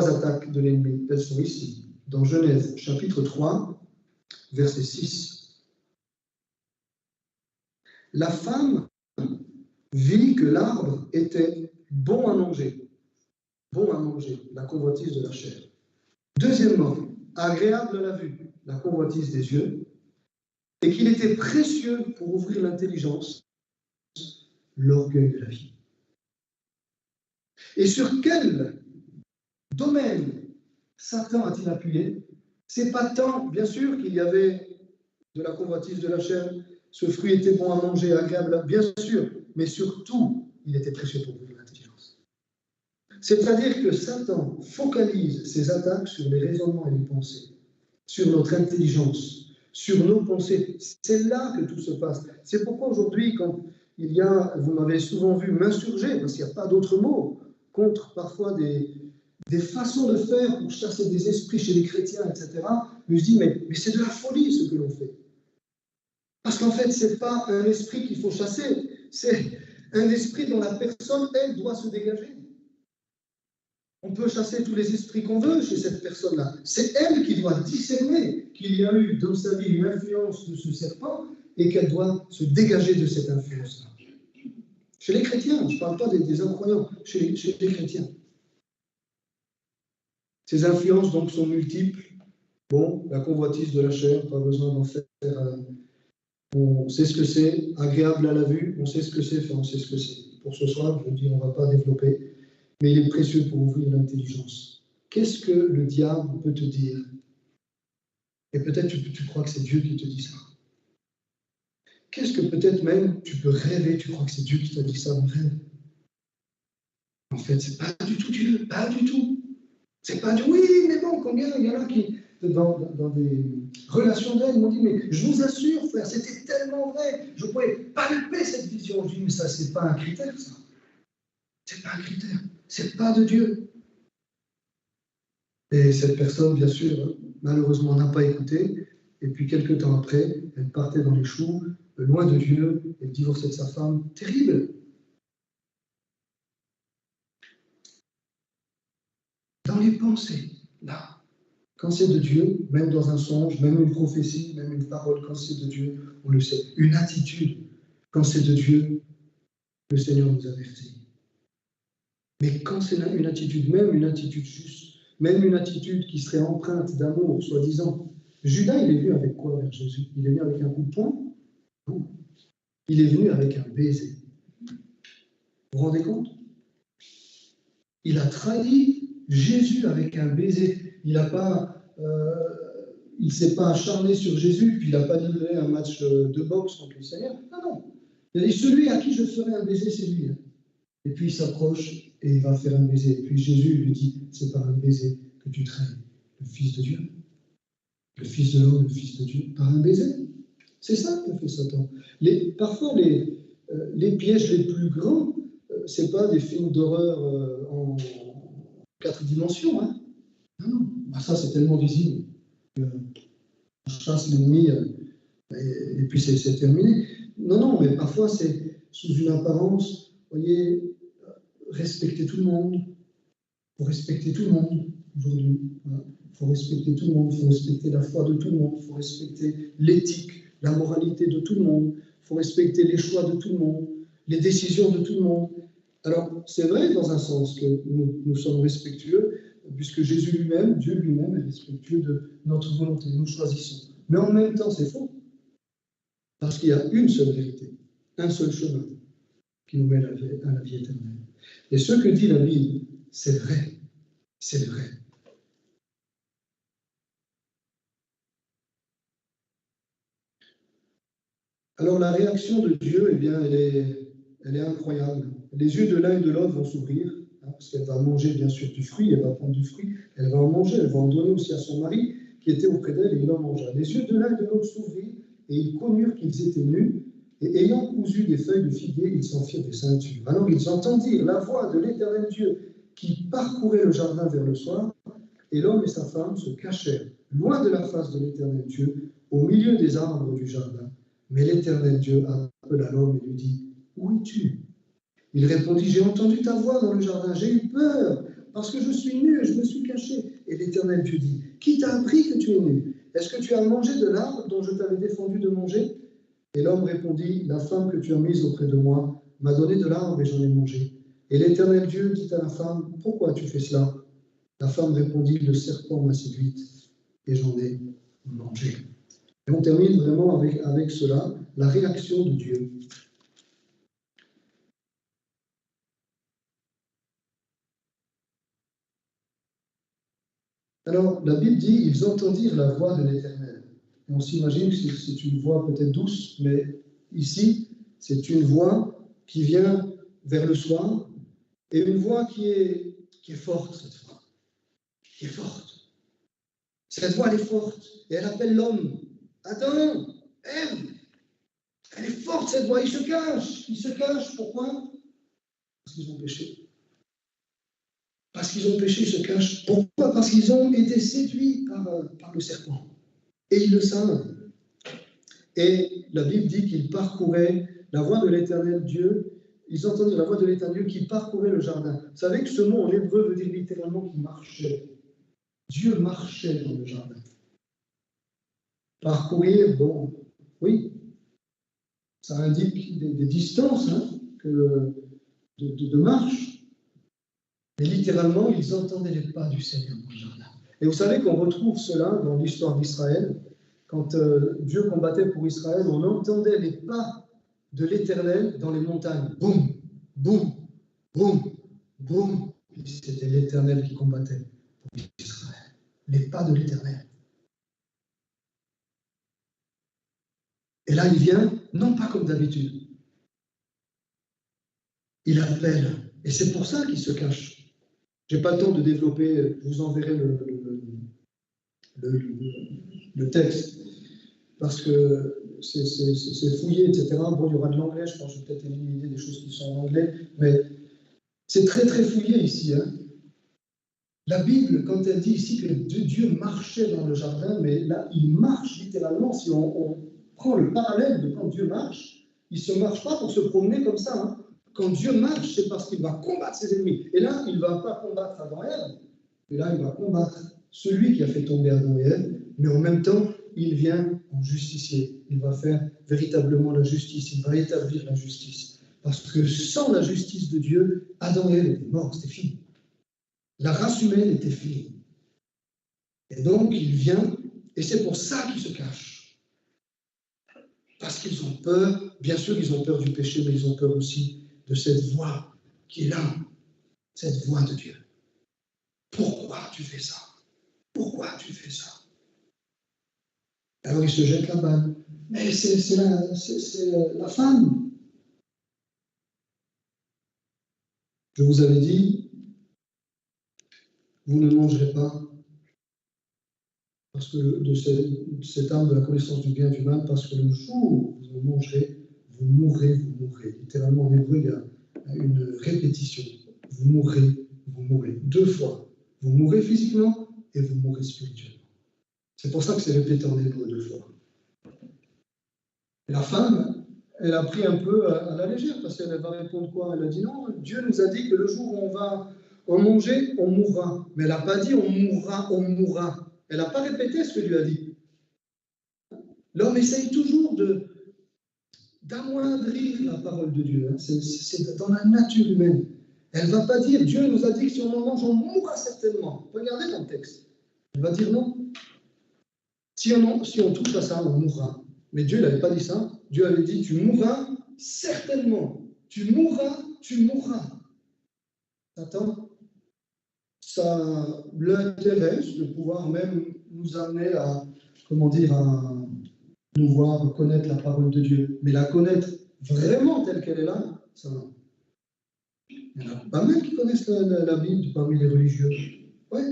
attaques de l'ennemi? Elles sont ici, dans Genèse, chapitre 3, verset 6. La femme vit que l'arbre était bon à manger, la convoitise de la chair. Deuxièmement, agréable à la vue, la convoitise des yeux, et qu'il était précieux pour ouvrir l'intelligence, l'orgueil de la vie. Et sur quel domaine Satan a-t-il appuyé? C'est pas tant, bien sûr, qu'il y avait de la convoitise de la chair, ce fruit était bon à manger, agréable, bien sûr, mais surtout, il était précieux pour vous, l'intelligence. C'est-à-dire que Satan focalise ses attaques sur les raisonnements et les pensées, sur notre intelligence, sur nos pensées. C'est là que tout se passe. C'est pourquoi aujourd'hui, quand il y a, vous m'avez souvent vu m'insurger, parce qu'il n'y a pas d'autre mot, contre parfois des façons de faire pour chasser des esprits chez les chrétiens, etc., je dis, mais c'est de la folie ce que l'on fait. Parce qu'en fait, ce n'est pas un esprit qu'il faut chasser, c'est un esprit dont la personne, elle, doit se dégager. On peut chasser tous les esprits qu'on veut chez cette personne-là. C'est elle qui doit discerner qu'il y a eu dans sa vie une influence de ce serpent et qu'elle doit se dégager de cette influence-là. Chez les chrétiens, je ne parle pas des incroyants, chez les chrétiens. Ces influences donc sont multiples. Bon, la convoitise de la chair, pas besoin d'en faire. On sait ce que c'est, agréable à la vue, on sait ce que c'est, enfin on sait ce que c'est. Pour ce soir, je dis, on ne va pas développer, mais il est précieux pour ouvrir l'intelligence. Qu'est-ce que le diable peut te dire? Et peut-être tu crois que c'est Dieu qui te dit ça. Qu'est-ce que peut-être même tu peux rêver, tu crois que c'est Dieu qui t'a dit ça en rêve? En fait, c'est pas du tout Dieu, pas du tout. C'est pas Dieu. Oui, mais bon, combien il y en a qui, dans des relations d'aide, m'ont dit, mais je vous assure, frère, c'était tellement vrai, je pouvais palper cette vision. Je dis, mais ça, c'est pas un critère, ça. C'est pas un critère. C'est pas de Dieu. Et cette personne, bien sûr, malheureusement, n'a pas écouté. Et puis, quelques temps après, elle partait dans les choux, loin de Dieu, elle divorçait de sa femme. Terrible. Dans les pensées, là, quand c'est de Dieu, même dans un songe, même une prophétie, même une parole, quand c'est de Dieu, on le sait. Une attitude, quand c'est de Dieu, le Seigneur nous avertit. Mais quand c'est une attitude, même une attitude juste, même une attitude qui serait empreinte d'amour, soi-disant, Judas, il est venu avec quoi vers Jésus? Il est venu avec un coup de poing? Non. Il est venu avec un baiser. Vous vous rendez compte? Il a trahi Jésus avec un baiser. Il ne s'est pas acharné sur Jésus, puis il n'a pas livré un match de boxe contre le Seigneur. Non, non. Il a dit, celui à qui je ferai un baiser, c'est lui. Et puis il s'approche et il va faire un baiser. Et puis Jésus lui dit, c'est par un baiser que tu trahis le Fils de Dieu. Le Fils de l'homme, le Fils de Dieu, par un baiser. C'est ça que fait Satan. Parfois, les pièges les plus grands, ce n'est pas des films d'horreur en 4 dimensions. Hein. Non, non. Ah, ça, c'est tellement visible. On chasse l'ennemi et puis c'est terminé. Non, non, mais parfois, c'est sous une apparence, vous voyez, respecter tout le monde. Il faut respecter tout le monde aujourd'hui. Voilà. Il faut respecter tout le monde, il faut respecter la foi de tout le monde, il faut respecter l'éthique, la moralité de tout le monde, il faut respecter les choix de tout le monde, les décisions de tout le monde. Alors, c'est vrai dans un sens que nous sommes respectueux, puisque Jésus lui-même, Dieu lui-même, est respectueux de notre volonté, nous choisissons. Mais en même temps, c'est faux, parce qu'il y a une seule vérité, un seul chemin qui nous mène à la vie éternelle. Et ce que dit la Bible, c'est vrai, c'est vrai. Alors la réaction de Dieu, eh bien, elle est incroyable. Les yeux de l'un et de l'autre vont s'ouvrir, hein, parce qu'elle va manger bien sûr du fruit, elle va prendre du fruit, elle va en manger, elle va en donner aussi à son mari qui était auprès d'elle et il en mangea. Les yeux de l'un et de l'autre s'ouvrirent et ils connurent qu'ils étaient nus et ayant cousu des feuilles de figuier, ils s'en firent des ceintures. Alors ils entendirent la voix de l'Éternel Dieu qui parcourait le jardin vers le soir et l'homme et sa femme se cachèrent loin de la face de l'Éternel Dieu au milieu des arbres du jardin. Mais l'Éternel Dieu appela l'homme et lui dit, « Où es-tu » Il répondit, « J'ai entendu ta voix dans le jardin, j'ai eu peur, parce que je suis nu et je me suis caché. » Et l'Éternel Dieu dit, « Qui t'a appris que tu es nu? Est-ce que tu as mangé de l'arbre dont je t'avais défendu de manger ?» Et l'homme répondit, « La femme que tu as mise auprès de moi m'a donné de l'arbre et j'en ai mangé. » Et l'Éternel Dieu dit à la femme, « Pourquoi tu fais cela ?» La femme répondit, « Le serpent m'a séduite et j'en ai mangé. » Et on termine vraiment avec cela, la réaction de Dieu. Alors, la Bible dit, ils entendirent la voix de l'Éternel. Et on s'imagine que c'est une voix peut-être douce, mais ici, c'est une voix qui vient vers le soir, et une voix qui est forte, cette voix, qui est forte. Cette voix, elle est forte, et elle appelle l'homme. Adam, Ève, elle est forte, cette voix, ils se cachent. Ils se cachent, pourquoi? Parce qu'ils ont péché. Parce qu'ils ont péché, ils se cachent. Pourquoi? Parce qu'ils ont été séduits par le serpent. Et ils le savent. Et la Bible dit qu'ils parcouraient la voie de l'Éternel Dieu. Ils entendirent la voix de l'Éternel Dieu qui parcourait le jardin. Vous savez que ce mot en hébreu veut dire littéralement qu'il marchait. Dieu marchait dans le jardin. Parcourir, bon, oui, ça indique des distances de marche. Mais littéralement, ils entendaient les pas du Seigneur dans le jardin. Et vous savez qu'on retrouve cela dans l'histoire d'Israël. Quand Dieu combattait pour Israël, on entendait les pas de l'Éternel dans les montagnes. Boum, boum, boum, boum. C'était l'Éternel qui combattait pour Israël. Les pas de l'Éternel. Et là, il vient, non pas comme d'habitude. Il appelle. Et c'est pour ça qu'il se cache. Je n'ai pas le temps de développer, je vous enverrai le texte, parce que c'est fouillé, etc. Bon, il y aura de l'anglais, je pense que je vais peut-être éliminer des choses qui sont en anglais, mais c'est très, très fouillé ici. La Bible, quand elle dit ici que Dieu marchait dans le jardin, mais là, il marche littéralement. Si on prend le parallèle de quand Dieu marche, il ne se marche pas pour se promener comme ça. Quand Dieu marche, c'est parce qu'il va combattre ses ennemis. Et là, il ne va pas combattre Adam et Ève, mais là, il va combattre celui qui a fait tomber Adam et Ève, mais en même temps, il vient en justicier. Il va faire véritablement la justice, il va établir la justice. Parce que sans la justice de Dieu, Adam et Ève étaient morts, c'était fini. La race humaine était finie. Et donc, il vient, et c'est pour ça qu'il se cache. Parce qu'ils ont peur, bien sûr, ils ont peur du péché, mais ils ont peur aussi de cette voix qui est là, cette voix de Dieu. Pourquoi tu fais ça? Pourquoi tu fais ça? Alors, il se jette la balle. Mais c'est la femme. Je vous avais dit, vous ne mangerez pas parce que de cet arbre de la connaissance du bien et du mal, parce que le jour où vous en mangerez, vous mourrez, vous mourrez. Littéralement, en hébreu, il y a une répétition. Vous mourrez, vous mourrez. 2 fois. Vous mourrez physiquement et vous mourrez spirituellement. C'est pour ça que c'est répété en hébreu 2 fois. Et la femme, elle a pris un peu à la légère, parce qu'elle va répondre quoi? Elle a dit non, Dieu nous a dit que le jour où on va en manger, on mourra. Mais elle n'a pas dit on mourra, on mourra. Elle n'a pas répété ce que Dieu a dit. L'homme essaye toujours d'amoindrir la parole de Dieu. C'est dans la nature humaine. Elle ne va pas dire Dieu nous a dit que si on en mange, on mourra certainement. Regardez dans le texte. Elle va dire non. Si on touche à ça, on mourra. Mais Dieu n'avait pas dit ça. Dieu avait dit tu mourras certainement. Tu mourras, tu mourras. Attends. Ça l'intéresse de pouvoir même nous amener à, à nous voir connaître la parole de Dieu. Mais la connaître vraiment telle qu'elle est là, ça non. Il y en a pas mal qui connaissent la Bible parmi les religieux. Oui.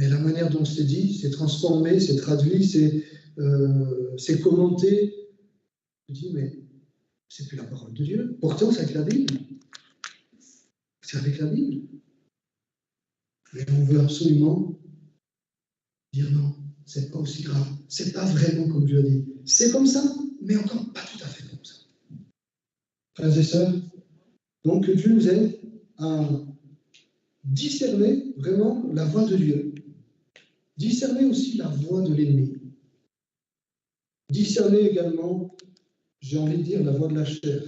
Mais la manière dont c'est dit, c'est transformé, c'est traduit, c'est commenté. Je dis, mais c'est plus la parole de Dieu. Pourtant, c'est avec la Bible. C'est avec la Bible. Mais on veut absolument dire non, c'est pas aussi grave. C'est pas vraiment comme Dieu a dit. C'est comme ça, mais encore pas tout à fait comme ça. Frères et sœurs, donc que Dieu nous aide à discerner vraiment la voix de Dieu. Discerner aussi la voix de l'ennemi. Discerner également, j'ai envie de dire, la voix de la chair.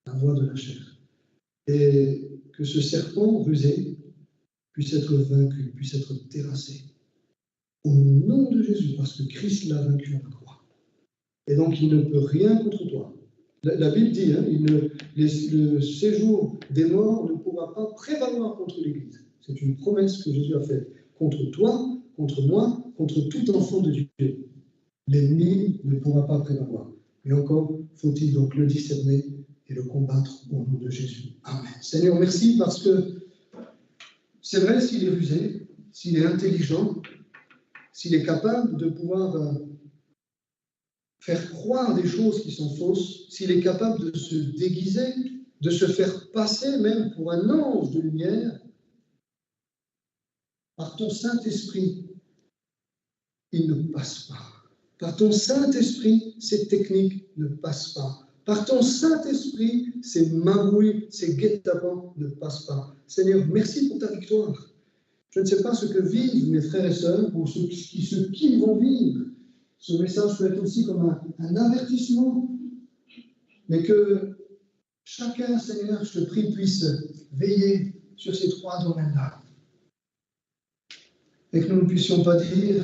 La voix de la chair. Et que ce serpent rusé puisse être vaincu, puisse être terrassé. Au nom de Jésus, parce que Christ l'a vaincu à la croix. Et donc, il ne peut rien contre toi. La Bible dit, le séjour des morts ne pourra pas prévaloir contre l'Église. C'est une promesse que Jésus a faite. contre toi, contre moi, contre tout enfant de Dieu. L'ennemi ne pourra pas prévaloir. Mais encore faut-il donc le discerner et le combattre au nom de Jésus. Amen. Seigneur, merci parce que c'est vrai, s'il est rusé, s'il est intelligent, s'il est capable de pouvoir faire croire des choses qui sont fausses, s'il est capable de se déguiser, de se faire passer même pour un ange de lumière, par ton Saint-Esprit, il ne passe pas. Par ton Saint-Esprit, ces techniques ne passent pas. Par ton Saint-Esprit, ces magouilles, ces guet-apens ne passent pas. Seigneur, merci pour ta victoire. Je ne sais pas ce que vivent mes frères et sœurs ou ceux qui vont vivre. Ce message peut être aussi comme un avertissement, mais que chacun, Seigneur, je te prie, puisse veiller sur ces trois domaines-là. Et que nous ne puissions pas dire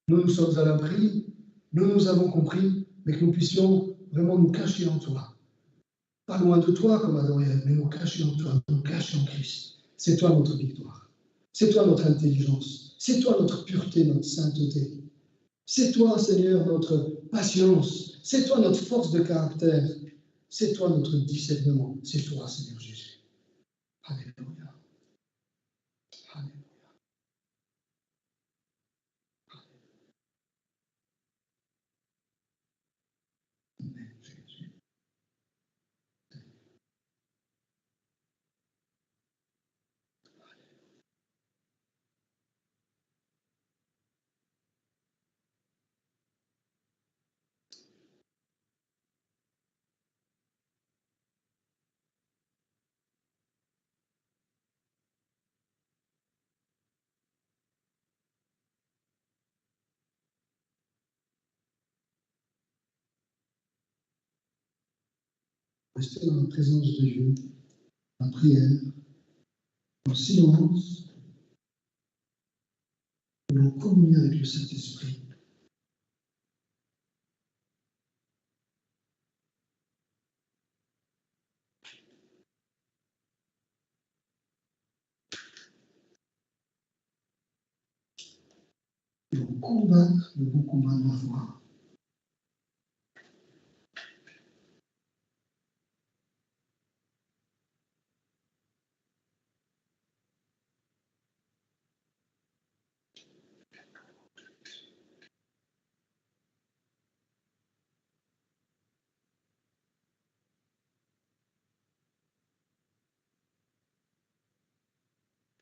nous sommes à l'abri, nous avons compris, mais que nous puissions vraiment nous cacher en toi. Pas loin de toi comme Adam et Ève, mais nous cacher en toi, nous cacher en Christ. C'est toi notre victoire. C'est toi notre intelligence. C'est toi notre pureté, notre sainteté. C'est toi, Seigneur, notre patience. C'est toi notre force de caractère. C'est toi notre discernement. C'est toi, Seigneur Jésus. Alléluia. Alléluia. Amen, Jésus. Restez dans la présence de Dieu, en prière, en silence, et en communion avec le Saint-Esprit. Et on combattre le bon combat de la foi.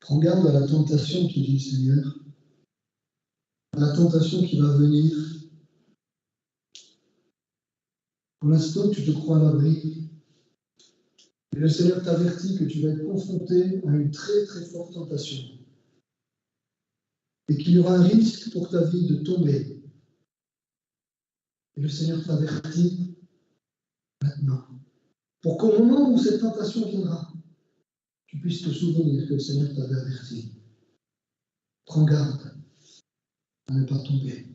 Prends garde à la tentation, te dit le Seigneur, à la tentation qui va venir. Pour l'instant, tu te crois à l'abri. Et le Seigneur t'avertit que tu vas être confronté à une très très forte tentation. Et qu'il y aura un risque pour ta vie de tomber. Et le Seigneur t'avertit maintenant. Pour qu'au moment où cette tentation viendra, tu puisses te souvenir que le Seigneur t'avait averti. Prends garde à ne pas tomber.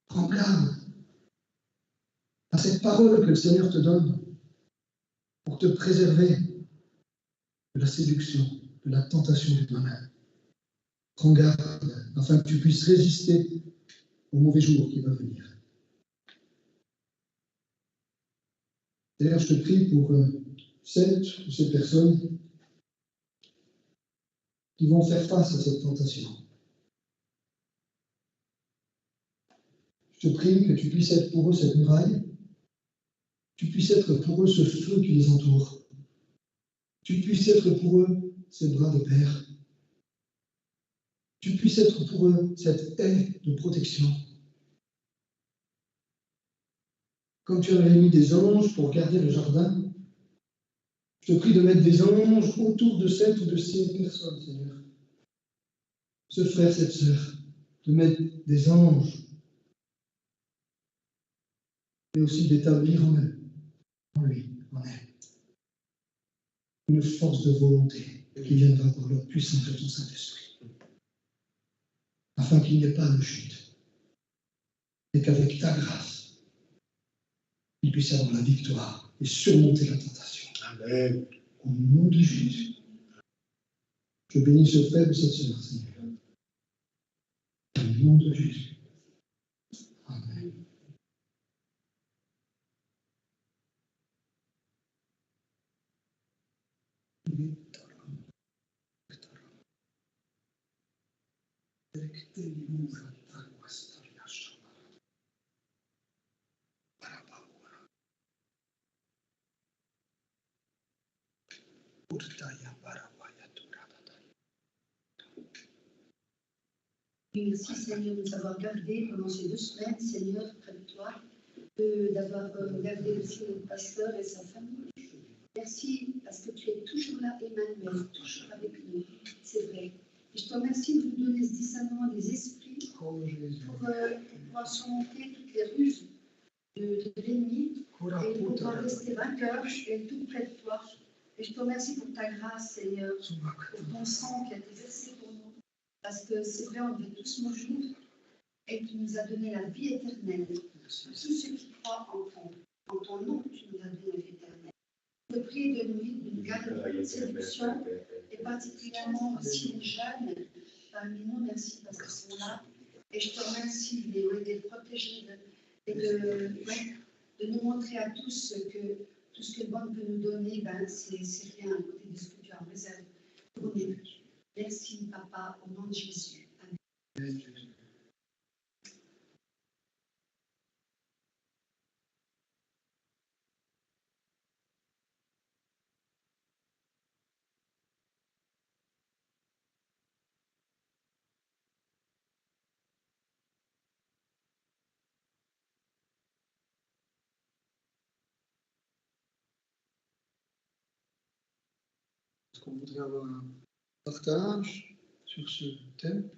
Prends garde à cette parole que le Seigneur te donne pour te préserver de la séduction, de la tentation du mal. Prends garde afin que tu puisses résister au mauvais jour qui va venir. D'ailleurs, je te prie pour cette ou ces personnes qui vont faire face à cette tentation. Je te prie que tu puisses être pour eux cette muraille, tu puisses être pour eux ce feu qui les entoure, tu puisses être pour eux ces bras de père, tu puisses être pour eux cette haie de protection. Comme tu avais mis des anges pour garder le jardin, je te prie de mettre des anges autour de cette ou de ces personnes, Seigneur. Ce frère, cette sœur, de mettre des anges, mais aussi d'établir en eux, en lui, en elle, une force de volonté qui viendra par la puissance de ton Saint-Esprit, afin qu'il n'y ait pas de chute, et qu'avec ta grâce, il puisse avoir la victoire et surmonter la tentation. Amen. Au nom de Jésus. Je bénis ce frère et cette sœur, Seigneur. Dans le nom de Jésus. Amen. Merci Seigneur de nous avoir gardés pendant ces 2 semaines, Seigneur, près de toi, d'avoir gardé aussi notre pasteur et sa famille. Merci parce que tu es toujours là, Emmanuel, toujours avec nous, c'est vrai. Et je te remercie de nous donner ce discernement des esprits pour pouvoir surmonter toutes les ruses de l'ennemi et pour pouvoir rester vainqueur et tout près de toi. Et je te remercie pour ta grâce, Seigneur, pour ton sang qui a été versé pour nous. Parce que c'est vrai, on devait tous mourir et tu nous as donné la vie éternelle. Tous ceux qui croient en ton nom, tu nous as donné la vie éternelle. Je te prie de nous garder de toute séduction et particulièrement aussi les jeunes parmi nous. Merci parce qu'ils sont là. Et je te remercie de les protéger et de nous montrer à tous que tout ce que le monde peut nous donner, c'est rien à côté de ce que tu as en réserve pour nous. Merci, Papa, au nom de Jésus. Amen. Est-ce qu'on voudrait avoir un partage sur ce thème?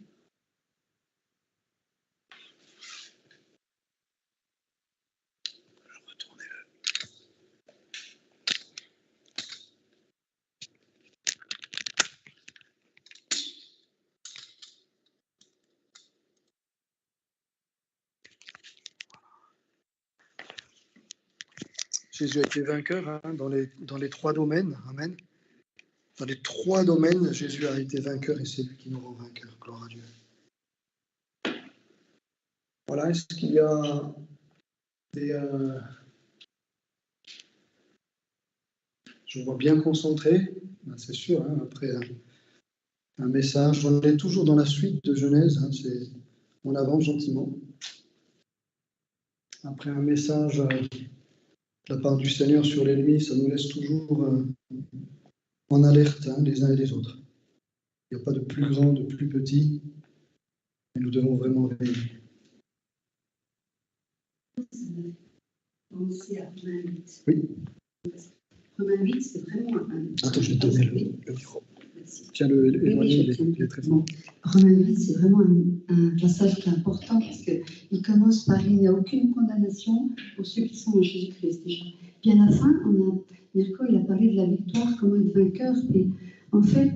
Jésus a été vainqueur dans les 3 domaines. Amen. Dans les 3 domaines, Jésus a été vainqueur et c'est lui qui nous rend vainqueurs. Gloire à Dieu. Voilà, est-ce qu'il y a des... Je vous vois bien concentré, c'est sûr, après un message. On est toujours dans la suite de Genèse, on avance gentiment. Après un message de la part du Seigneur sur l'ennemi, ça nous laisse toujours en alerte les uns et les autres. Il n'y a pas de plus grand, de plus petit, mais nous devons vraiment veiller. Oui. Romains 8, c'est vraiment un... Attends, je vais te donner le micro. Tiens, il est très fort. Romains 8, c'est vraiment un passage qui est important parce qu'il commence par « Il n'y a aucune condamnation pour ceux qui sont en Jésus-Christ » déjà. Puis à la fin, Mirko, il a parlé de la victoire, comment être vainqueur. Et en fait,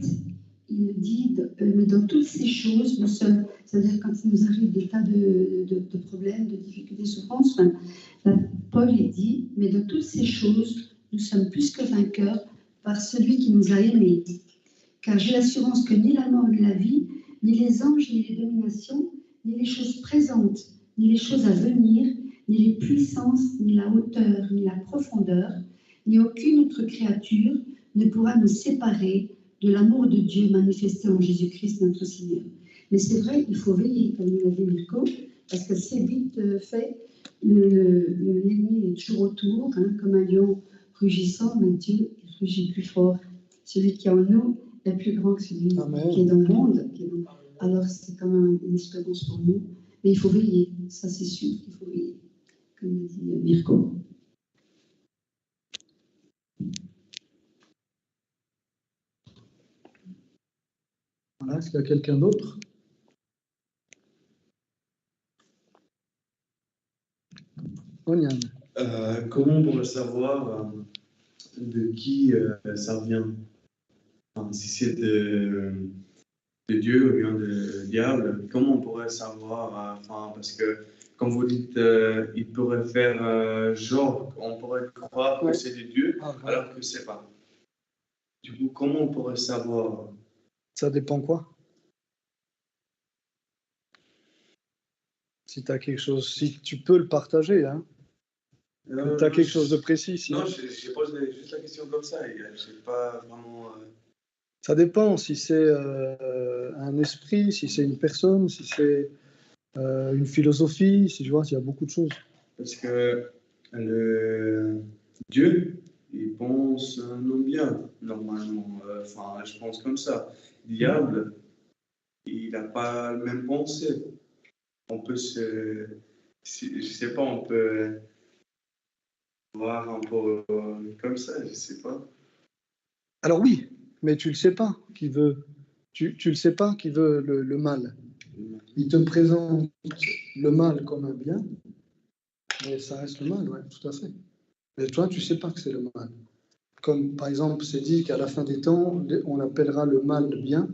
il dit, mais dans toutes ces choses, nous sommes, c'est-à-dire quand il nous arrive des tas de problèmes, de difficultés, de souffrances, Paul il dit, mais dans toutes ces choses, nous sommes plus que vainqueurs par celui qui nous a aimés. Car j'ai l'assurance que ni la mort ni la vie, ni les anges, ni les dominations, ni les choses présentes, ni les choses à venir, ni les puissances, ni la hauteur, ni la profondeur, ni aucune autre créature ne pourra nous séparer de l'amour de Dieu manifesté en Jésus-Christ notre Seigneur. Mais c'est vrai, il faut veiller, comme nous l'a dit Mirko, parce que c'est vite fait, l'ennemi est toujours autour, comme un lion rugissant, mais Dieu rugit plus fort. Celui qui est en nous est plus grand que celui qui est dans le monde. Alors c'est quand même une espérance pour nous. Mais il faut veiller, ça c'est sûr, il faut veiller, comme l'a dit Mirko. Voilà, est-ce qu'il y a quelqu'un d'autre? Oniane. Comment on pourrait savoir de qui ça vient? Enfin, si c'est de Dieu ou bien du diable, comment on pourrait savoir? Parce que, comme vous dites, il pourrait faire genre, on pourrait croire que c'est de Dieu, alors que c'est pas. Du coup, comment on pourrait savoir? Ça dépend quoi? Si tu as quelque chose, si tu peux le partager, hein. Tu as quelque chose de précis, sinon. Non, je pose juste la question comme ça. Je ne sais pas vraiment. Ça dépend si c'est un esprit, si c'est une personne, si c'est une philosophie, si tu vois, il y a beaucoup de choses. Parce que le Dieu, il pense non bien, normalement. Enfin, je pense comme ça. Le diable, il n'a pas la même pensée. On peut se. Je sais pas, on peut voir un peu comme ça, je sais pas. Alors oui, mais tu le sais pas qui veut, tu le sais pas qui veut le mal. Il te présente le mal comme un bien, mais ça reste le mal, ouais, tout à fait. Mais toi, tu sais pas que c'est le mal. Comme par exemple, c'est dit qu'à la fin des temps, on appellera le mal bien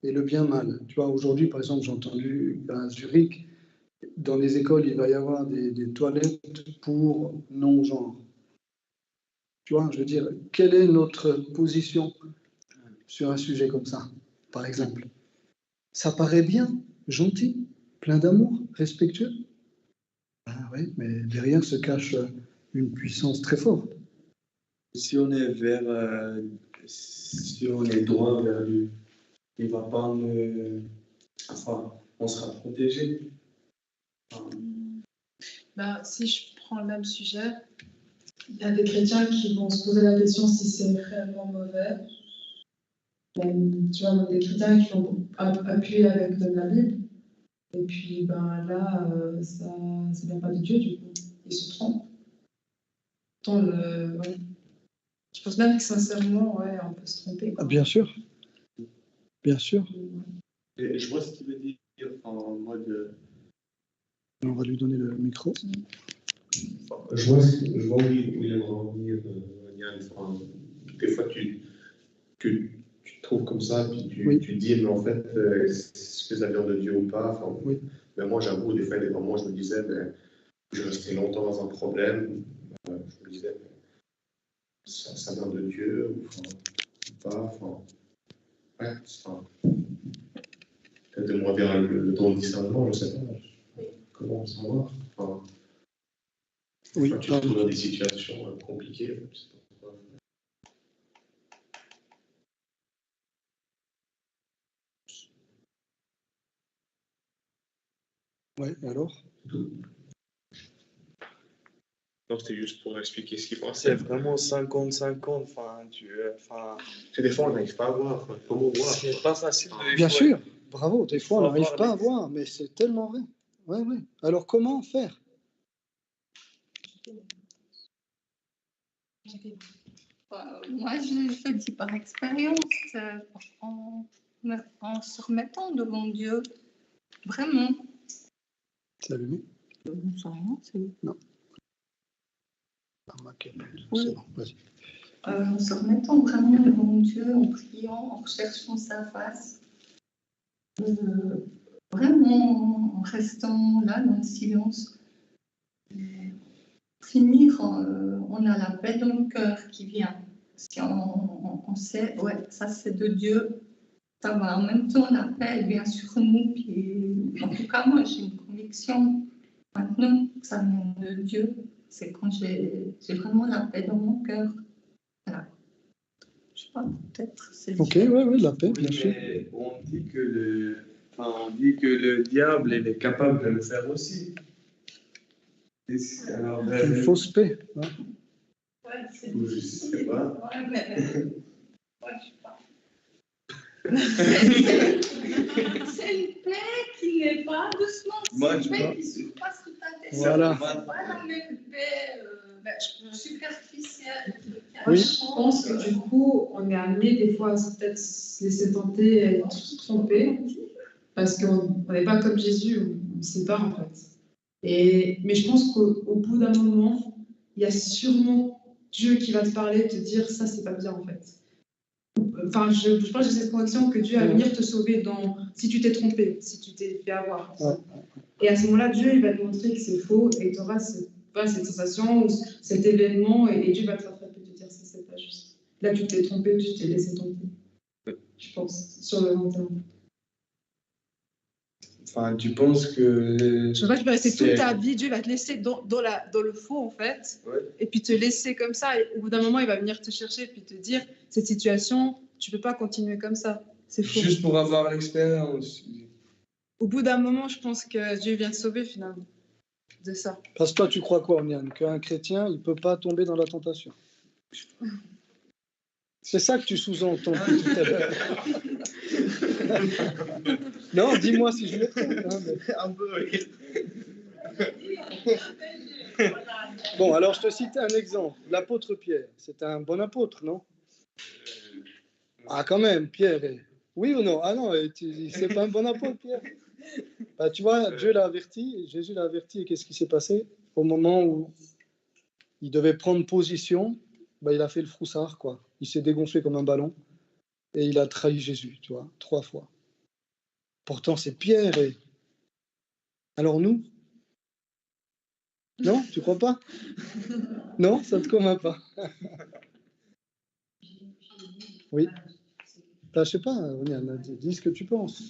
et le bien mal. Tu vois, aujourd'hui, par exemple, j'ai entendu à Zurich, dans les écoles, il va y avoir des toilettes pour non-genre. Tu vois, je veux dire, quelle est notre position sur un sujet comme ça, par exemple? Ça paraît bien, gentil, plein d'amour, respectueux. Ah oui, mais derrière se cache une puissance très forte. Si on est si on est droit vers lui, il va pas me. Enfin, on sera protégé. Enfin, Si je prends le même sujet, il y a des chrétiens qui vont se poser la question si c'est réellement mauvais. Tu vois, des chrétiens qui vont appuyer avec la Bible. Et puis là, ça ne vient pas de Dieu, du coup. Ils se trompent. Ouais. Je pense même que sincèrement, ouais, on peut se tromper. Ah, bien sûr. Bien sûr. et je vois ce qu'il veut dire en mode. On va lui donner le micro. Je vois où il aimerait en venir, Yann. Enfin, des fois, tu te trouves comme ça, puis tu te dis, mais en fait, est-ce que ça vient de Dieu ou pas? Enfin, oui. Mais moi, j'avoue, des fois, il y a des moments où je me disais, je restais longtemps dans un problème. Je me disais, ça vient de Dieu ou pas? Enfin, ouais, peut-être de moins bien le don de discernement, je sais pas. Comment savoir? Enfin, oui, tu te trouves dans des situations compliquées. Ouais, alors? Non, c'était juste pour expliquer ce qu'il faut. C'est vraiment 50-50. Des fois, on n'arrive pas à voir. Comment voir? C'est pas facile. Bien sûr, bravo. Des fois, on n'arrive pas à voir, mais c'est tellement vrai. Ouais, ouais. Alors, comment faire? Moi, je le dis par expérience, en se remettant devant Dieu, vraiment. C'est allumé? Non, c'est... Non. Oui. C'est bon, vas-y. En se remettant vraiment devant Dieu, en priant, en recherchant sa face, vraiment en restant là dans le silence. Finir, on a la paix dans le cœur qui vient. Si on sait, ouais, ça c'est de Dieu, ça va. En même temps, la paix elle vient sur nous. Puis, en tout cas, moi j'ai une conviction maintenant que ça vient de Dieu. C'est quand j'ai vraiment la paix dans mon cœur. Voilà. Je sais pas, peut-être c'est Ok, ouais, la paix, bien sûr. On dit que le diable il est capable de le faire aussi. Alors, Une fausse paix. Hein. Ouais, c'est je sais pas. Ouais, mais... ouais, je sais pas. C'est une paix qui n'est pas doucement. C'est une paix qui surpasse toute la Voilà. C'est pas la même paix superficielle. Oui. Je pense que du coup, on est amené des fois à peut-être se laisser tenter et être trompé, parce qu'on n'est pas comme Jésus, on ne sait pas en fait. Mais je pense qu'au bout d'un moment, il y a sûrement Dieu qui va te parler, te dire ça c'est pas bien en fait. Enfin, je pense que j'ai cette conviction que Dieu va venir te sauver si tu t'es trompé, si tu t'es fait avoir. Ouais. Et à ce moment-là, Dieu il va te montrer que c'est faux et tu auras cette sensation ou cet événement et Dieu va te rattraper et te dire ça c'est pas juste. Là tu t'es trompé, tu t'es laissé tomber. je pense, sur le long terme. Enfin, tu penses que... Je pense pas que tu peux rester c'est- toute ta vie, Dieu va te laisser dans le faux, en fait, Ouais. et puis te laisser comme ça, et au bout d'un moment, il va venir te chercher, puis te dire, cette situation, tu peux pas continuer comme ça, c'est faux. Juste pour avoir l'expérience. Au bout d'un moment, je pense que Dieu vient te sauver, finalement, de ça. Parce que toi, tu crois quoi, Oniane? Qu'un chrétien, il ne peut pas tomber dans la tentation. C'est ça que tu sous-entends depuis tout à l'heure. Non, dis-moi si je me trompe. Hein, mais... Un peu, oui. Bon, alors je te cite un exemple. L'apôtre Pierre, c'est un bon apôtre, non? Ah, quand même, Pierre. Oui ou non? Ah non, c'est pas un bon apôtre, Pierre. Bah, tu vois, Dieu l'a averti, Jésus l'a averti, et qu'est-ce qui s'est passé? Au moment où il devait prendre position, bah, il a fait le froussard, quoi. Il s'est dégonflé comme un ballon, et il a trahi Jésus, tu vois, 3 fois. Pourtant, c'est Pierre. Alors nous? Non, tu crois pas? Non, ça ne te convainc pas. Oui. Bah, je sais pas, dis ce que tu penses.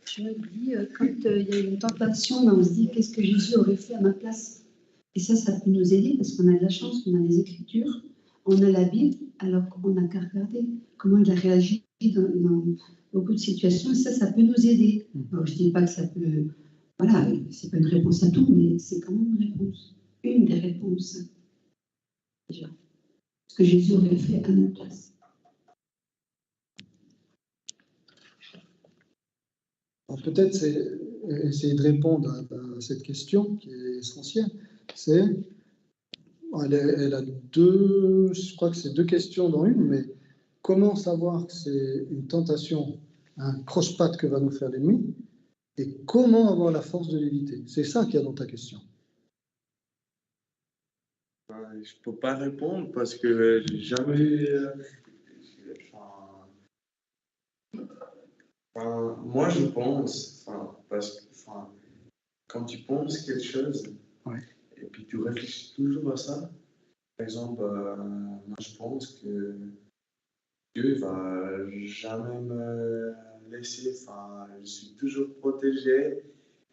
Je me dis, quand il y a une tentation, on se dit qu'est-ce que Jésus aurait fait à ma place. Et ça peut nous aider parce qu'on a de la chance, on a les Écritures, on a la Bible, alors qu'on n'a qu'à regarder comment il a réagi dans beaucoup de situations. Et ça peut nous aider. Alors, je ne dis pas que ça peut... Voilà, c'est pas une réponse à tout, mais c'est quand même une réponse. Une des réponses. Déjà. Ce que Jésus aurait fait à notre place. Alors peut-être c'est essayer de répondre à cette question qui est essentielle. Elle a je crois que c'est 2 questions dans une, mais comment savoir que c'est une tentation, un croche-patte que va nous faire l'ennemi, et comment avoir la force de l'éviter? C'est ça qu'il y a dans ta question. Je peux pas répondre parce que j'ai jamais... moi, je pense, parce que quand tu penses quelque chose, ouais. Et puis tu réfléchis toujours à ça. Par exemple, moi, je pense que Dieu va jamais me laisser. Je suis toujours protégé.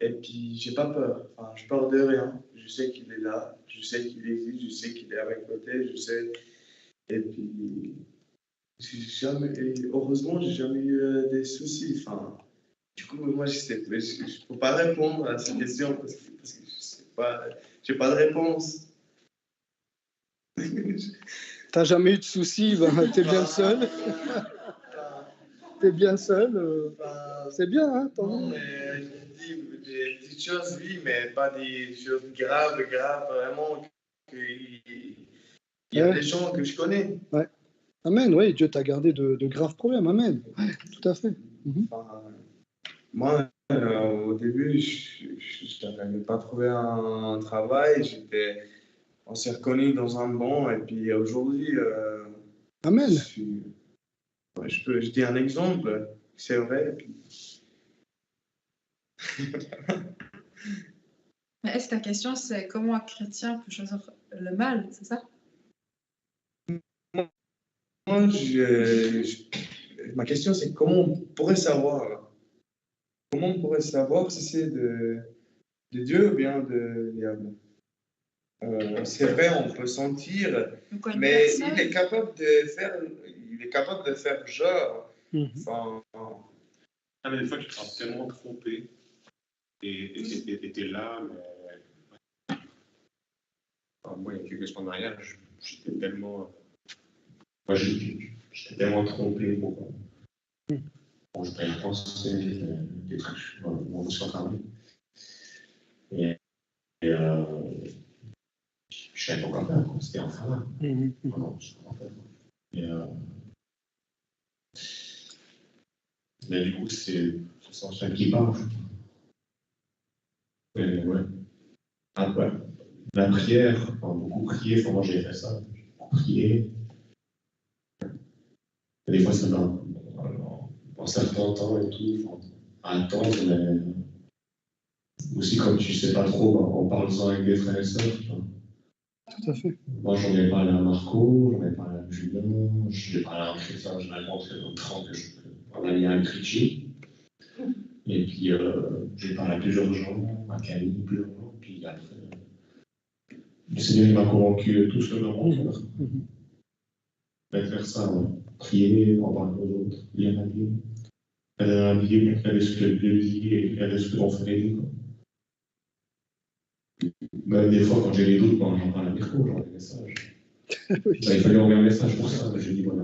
Et puis, j'ai pas peur. Je peur de rien. Je sais qu'il est là. Je sais qu'il existe. Je sais qu'il est à mes côtés. Je sais. Et puis, heureusement, j'ai jamais eu des soucis. Du coup, moi, je peux pas répondre à cette question parce que je sais pas. J'ai pas de réponse. T'as jamais eu de soucis, t'es bien seul. T'es bien seul. C'est bien, hein? Non, mais je dis des petites choses, oui, mais pas des choses graves, vraiment. Il y a des gens que je connais. Ouais. Amen, oui, Dieu t'a gardé de graves problèmes, amen. Ouais, tout à fait. Moi, au début, je n'avais pas trouvé un travail. On s'est reconnus dans un banc, et puis aujourd'hui, amen. Je dis un exemple, c'est vrai. Mais est-ce que ta question, c'est comment un chrétien peut choisir le mal, c'est ça? Moi, ma question, c'est comment on pourrait savoir? Comment on pourrait savoir si c'est de Dieu ou bien de diable? C'est vrai, on peut sentir, mais il est capable de faire genre. Mais des fois, tu te sens tellement trompé et t'es là, mais... moi, il y a quelques semaines en arrière, j'étais tellement... j'étais tellement trompé pour... Bon, je n'avais pas pensé des trucs, on me sent parler. Et je savais pas quoi faire, c'était enfin là. Non, je savais pas quoi faire. Mais du coup, c'est ça qui parle. Ouais. Après, la prière, beaucoup prier, moi j'ai fait ça, prier. Des fois, ça va en certain temps et tout, attendre, mais aussi comme tu sais pas trop, en parlant avec des frères et sœurs. Tout à fait. Moi, j'en ai parlé à Marco, j'en ai parlé à Julien, j'ai parlé à un chrétien que j'ai rencontré dans le train, on a mis un Critchi. Et puis, j'ai parlé à plusieurs gens, à Camille, plusieurs gens. Puis après, le Seigneur il m'a convaincu tout ce que je dois faire. Faire ça, prier, en parler aux autres, lire la Bible. La Bible, elle est ce que Dieu dit et elle est ce que l'on fait dire. Même des fois, quand j'ai des doutes, j'en parle à Mirko, j'envoie des messages. Oui. Il fallait envoyer un message pour ça, mais j'ai dit, voilà,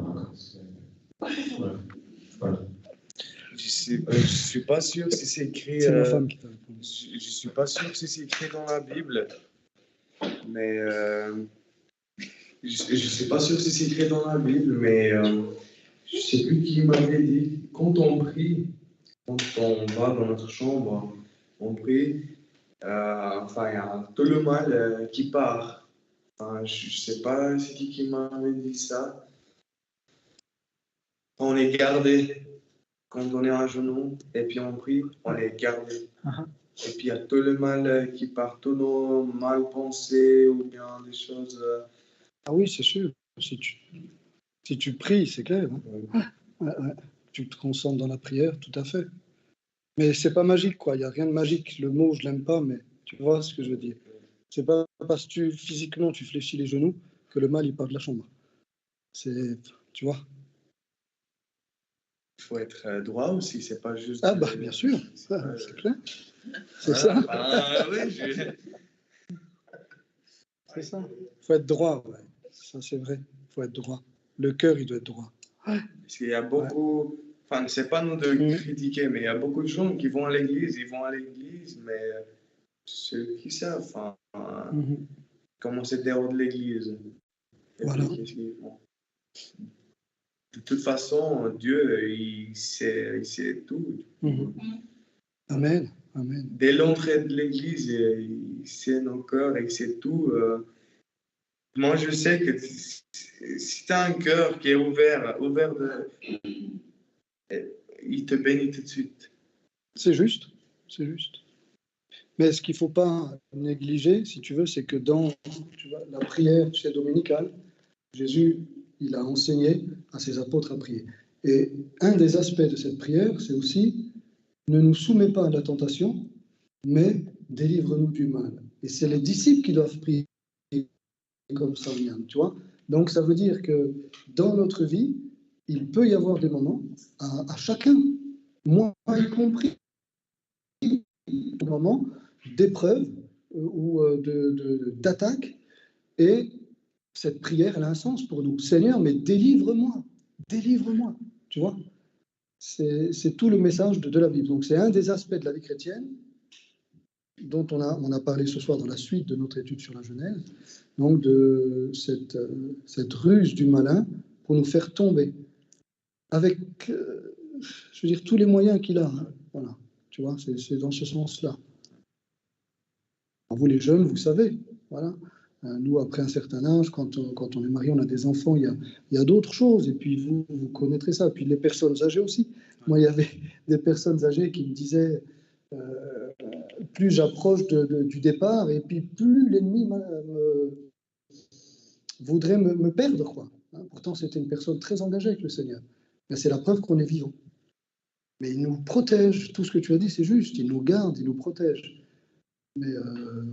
voilà. Je suis pas sûr si c'est écrit. C'est ma femme qui t'a répondu. Je suis pas sûr si c'est écrit dans la Bible, mais je suis pas sûr si c'est écrit dans la Bible, mais je sais plus qui m'avait dit. Quand on prie, quand on va dans notre chambre, on prie. Enfin, il y a tout le mal qui part. Enfin, je sais pas c'est qui m'avait dit ça. On est gardé. Quand on est à genoux et puis on prie, on est gardé. Et puis il y a tout le mal qui part, tous nos mal pensées ou bien des choses. Ah oui, c'est sûr. Si tu pries, c'est clair. Hein. Ouais. Tu te concentres dans la prière, tout à fait. Mais c'est pas magique, quoi. Il n'y a rien de magique. Le mot, je l'aime pas, mais tu vois ce que je veux dire. C'est pas parce que physiquement tu fléchis les genoux que le mal il part de la chambre. C'est, tu vois. Il faut être droit aussi, c'est pas juste. Ah bah bien sûr, c'est clair. C'est ça. Oui, C'est ça. Il faut être droit, ouais. Ça c'est vrai. Il faut être droit. Le cœur, il doit être droit. Parce qu'il y a beaucoup. Enfin, c'est pas nous de critiquer, mais il y a beaucoup de gens qui vont à l'église, mais ceux qui savent, comment c'est dehors de l'église. Voilà. De toute façon, Dieu, il sait tout. Amen. Dès l'entrée de l'église, il sait nos cœurs, il sait tout. Moi, je sais que si tu as un cœur qui est ouvert il te bénit tout de suite. C'est juste. Mais ce qu'il ne faut pas négliger, si tu veux, c'est que dans la prière dominicale, Jésus, il a enseigné à ses apôtres à prier. Et un des aspects de cette prière, c'est aussi ne nous soumets pas à la tentation, mais délivre-nous du mal. Et c'est les disciples qui doivent prier comme ça, tu vois. Donc ça veut dire que dans notre vie, il peut y avoir des moments, à chacun, moi y compris, des moments d'épreuve ou d'attaque, et cette prière, elle a un sens pour nous. Seigneur, mais délivre-moi, tu vois. C'est tout le message de la Bible. Donc c'est un des aspects de la vie chrétienne dont on a parlé ce soir dans la suite de notre étude sur la Genèse, donc de cette ruse du malin pour nous faire tomber, avec, je veux dire, tous les moyens qu'il a. Hein. Voilà, tu vois, c'est dans ce sens-là. Vous les jeunes, vous savez, voilà. Nous, après un certain âge, quand on est marié, on a des enfants, il y a d'autres choses, et puis vous connaîtrez ça. Puis les personnes âgées aussi. Moi, il y avait des personnes âgées qui me disaient, plus j'approche du départ, et puis plus l'ennemi voudrait me perdre, quoi. Hein, pourtant, c'était une personne très engagée avec le Seigneur. Mais c'est la preuve qu'on est vivant. Mais il nous protège, tout ce que tu as dit, c'est juste, il nous garde, il nous protège. Mais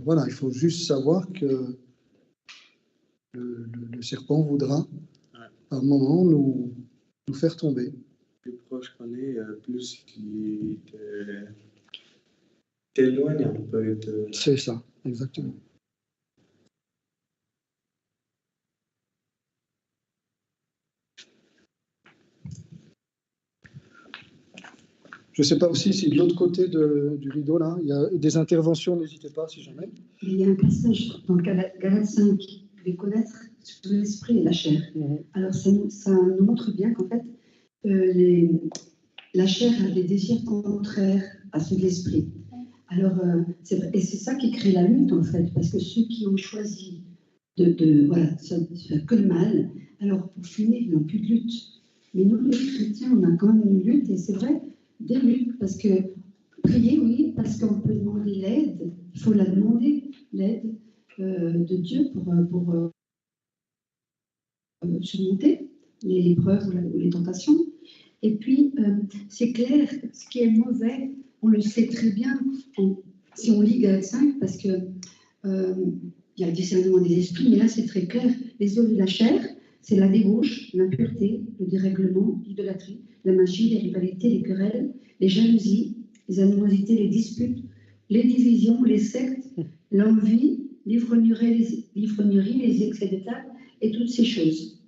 voilà, il faut juste savoir que le serpent voudra, à un moment, nous faire tomber. Plus proche qu'on est, plus il t'éloigne un peu. C'est ça, exactement. Je ne sais pas aussi si de l'autre côté du rideau, là, il y a des interventions, n'hésitez pas si jamais. Il y a un passage dans Galates 5, de connaître l'esprit et la chair. Alors ça nous montre bien qu'en fait, la chair a des désirs contraires à ceux de l'esprit. Alors, c'est vrai, et c'est ça qui crée la lutte, en fait, parce que ceux qui ont choisi de faire que le mal, alors pour finir, ils n'ont plus de lutte. Mais nous, les chrétiens, on a quand même une lutte, et c'est vrai, des luttes, parce que prier, oui, parce qu'on peut demander l'aide, il faut la demander, l'aide, de Dieu pour surmonter les épreuves ou les tentations. Et puis, c'est clair, ce qui est mauvais, on le sait très bien si on lit Galates 5, parce que il y a le discernement des esprits, mais là c'est très clair. Les œuvres de la chair, c'est la débauche, l'impureté, le dérèglement, l'idolâtrie, la magie, les rivalités, les querelles, les jalousies, les animosités, les disputes, les divisions, les sectes, l'envie, l'ivrognerie, les excès de table et toutes ces choses.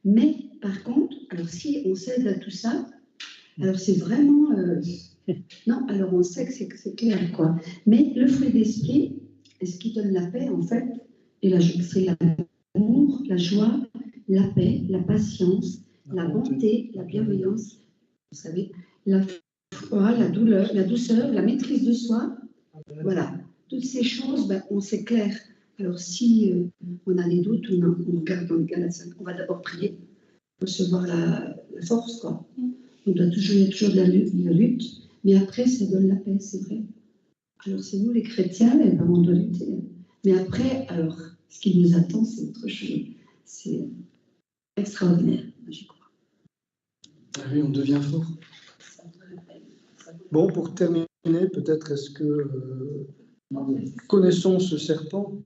Mais par contre, alors si on cède à tout ça, alors c'est vraiment... non, alors on sait que c'est clair, quoi. Mais le fruit d'esprit, et ce qui donne la paix, en fait, c'est l'amour, la joie, la paix, la patience, la bonté, la bienveillance, vous savez, la foi, la douceur, la maîtrise de soi. Voilà, toutes ces choses, on sait clair. Alors si on a des doutes, on regarde dans le Galates 5, on va d'abord prier, recevoir la force, quoi. Il y a toujours de la lutte, mais après, ça donne la paix, c'est vrai. Alors, c'est nous, les chrétiens, on doit lutter. Mais après, alors, ce qui nous attend, c'est autre chose. C'est extraordinaire, j'y crois. Ah oui, on devient fort. Bon, pour terminer, peut-être, est-ce que connaissons ce serpent?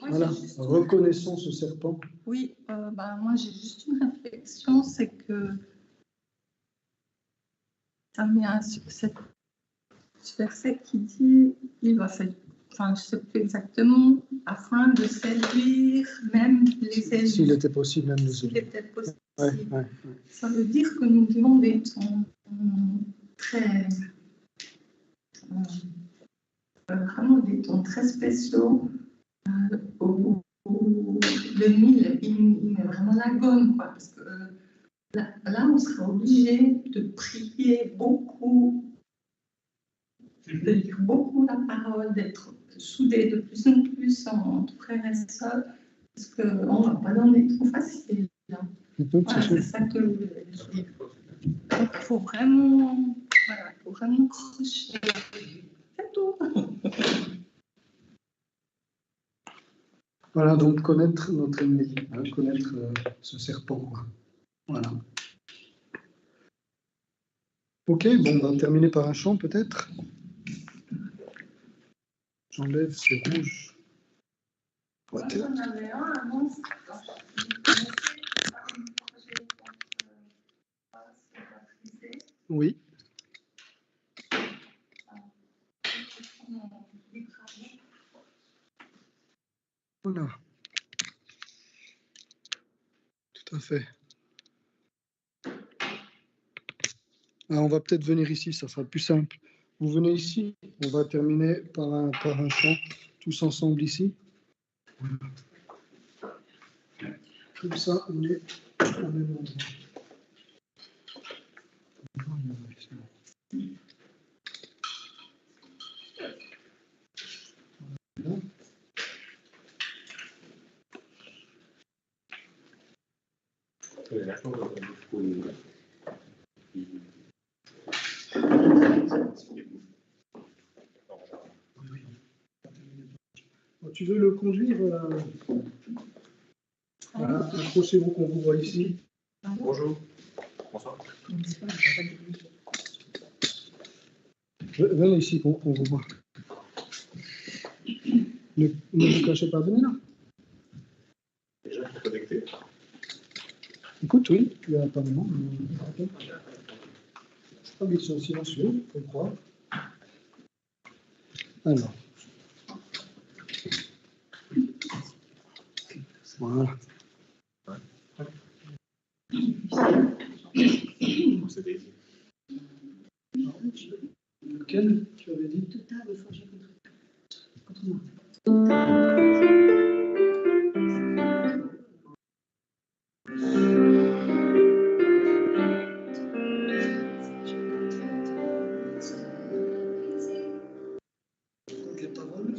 Voilà, reconnaissons ce serpent. Oui, moi j'ai juste une réflexion, c'est que ça met ce verset qui dit, il va faire, je ne sais plus exactement, afin de séduire même les élus. S'il était possible, même les élus. S'il était possible. Ouais. Ça veut dire que nous vivons des temps très, vraiment des temps très spéciaux, où l'ennemi il met vraiment la gomme, quoi, parce que là, on sera obligé de prier beaucoup, de lire beaucoup la parole, d'être soudés de plus en plus entre frères et sœurs, parce qu'on ne va pas dans des trous faciles. Voilà, c'est ça que je voulais dire. Donc, il faut vraiment crocher. C'est tout. Voilà, donc connaître notre ennemi, connaître ce serpent, quoi. Voilà. Ok, bon, on va terminer par un chant, peut-être. J'enlève ce rouge. Moi, j'en avais un avant. Oui. Voilà. Tout à fait. Alors, on va peut-être venir ici, ça sera plus simple. Vous venez ici, on va terminer par un chant, tous ensemble ici. Comme ça, on est au même endroit. Tu veux le conduire approchez-vous qu'on vous voit ici. Bonjour. Bonsoir. Venez ici qu'on vous voit. Ne vous cachez pas, venez là. Déjà, tu es connecté? Écoute, oui, il y a un parlement. Je crois qu'ils sont silencieux, il faut le croire. Alors. Voilà. C'est Daisy. Lequel tu avais dit? Total, il faut que j'ai contre moi. Les paroles.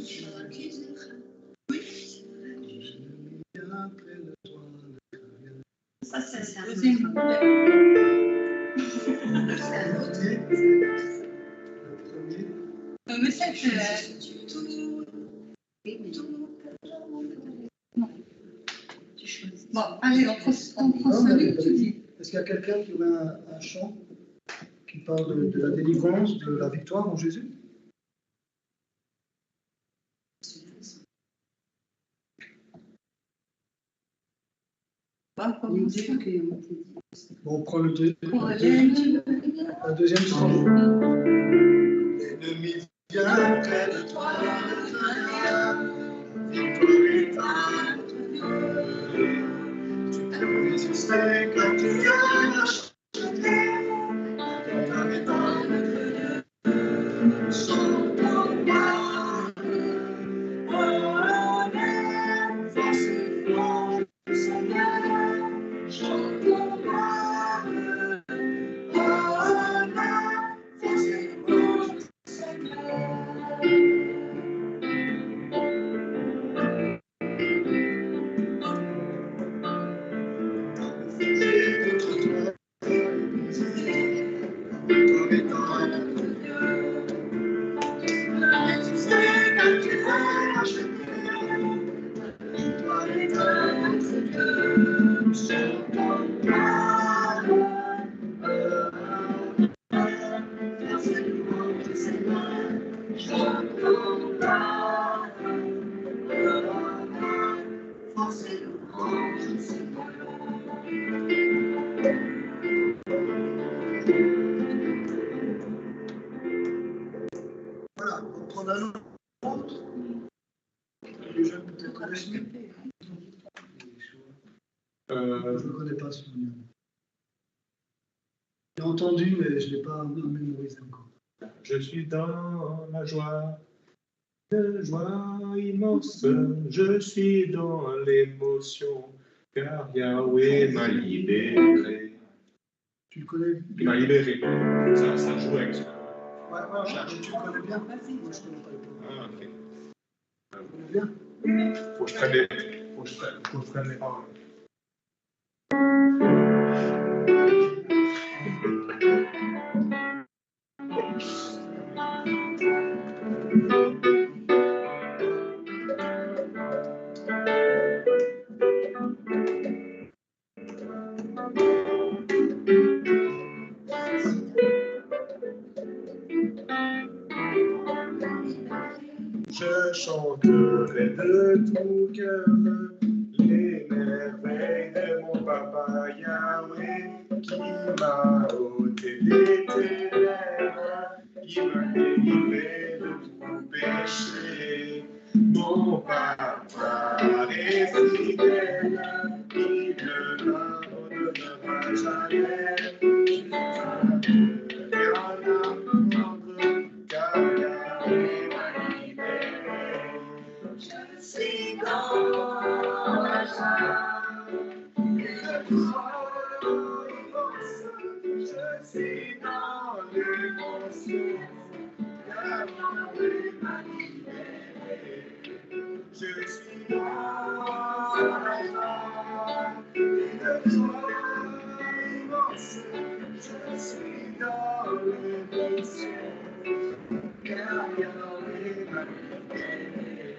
Ça, c'est un deuxième. Mais c'est tout. Bon, allez, on prend celui que tu dis. Est-ce qu'il y a quelqu'un qui aurait un chant qui parle de la délivrance, de la victoire en Jésus? Pas Oui, commencer. Bon, on prend le Pour aller. la deuxième chant. L'ennemi vient près de toi, tu peux résister quand tu as acheté. Voilà, on prend un autre. Les jeunes peut-être connaissent mieux. Je ne connais pas ce nom. J'ai entendu, mais je ne l'ai pas mémorisé encore. Je suis dans la joie immense. Je suis dans l'émotion, car Yahweh m'a libéré. Tu le connais Il bien? m'a libéré. Ça joue avec ça. Ouais, mais tu le connais bien? Moi, je ne connais pas le nom. Ah, ok. Tu le connais bien? Faut que je prenne les paroles. Je chanterai de tout cœur les merveilles de mon papa Yahweh qui m'a ôté des ténèbres, il m'a délivré de tout péché. Mon papa est fidèle, il ne m'abandonnera jamais. Je suis dans la joie, je suis dans l'émotion, car Yahweh m'a libéré. Je suis dans la joie, une joie immense, je suis dans l'émotion, car Yahweh m'a libéré.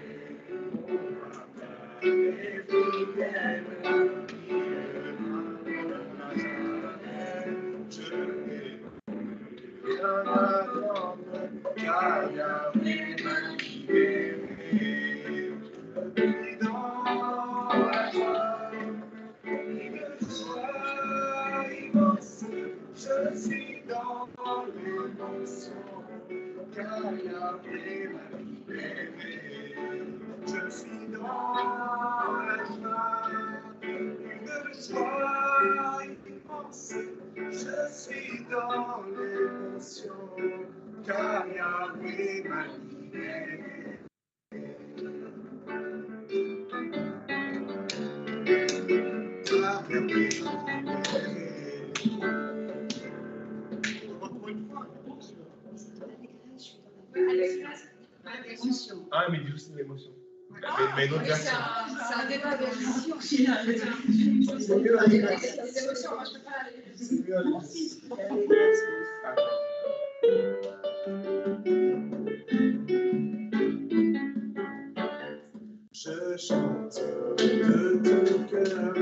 Je suis dans l'émotion, car Yahweh m'a libéré. Je suis dans la joie, une joie immense. Je suis dans l'émotion, car Yahweh m'a libéré. Car Yahweh m'a libéré. Ah, mais du coup, c'est l'émotion. Mais une autre version. C'est un débat avec C'est mieux à l'église. les émotions, moi je peux pas aller. C'est mieux à l'église. Je chante de tout cœur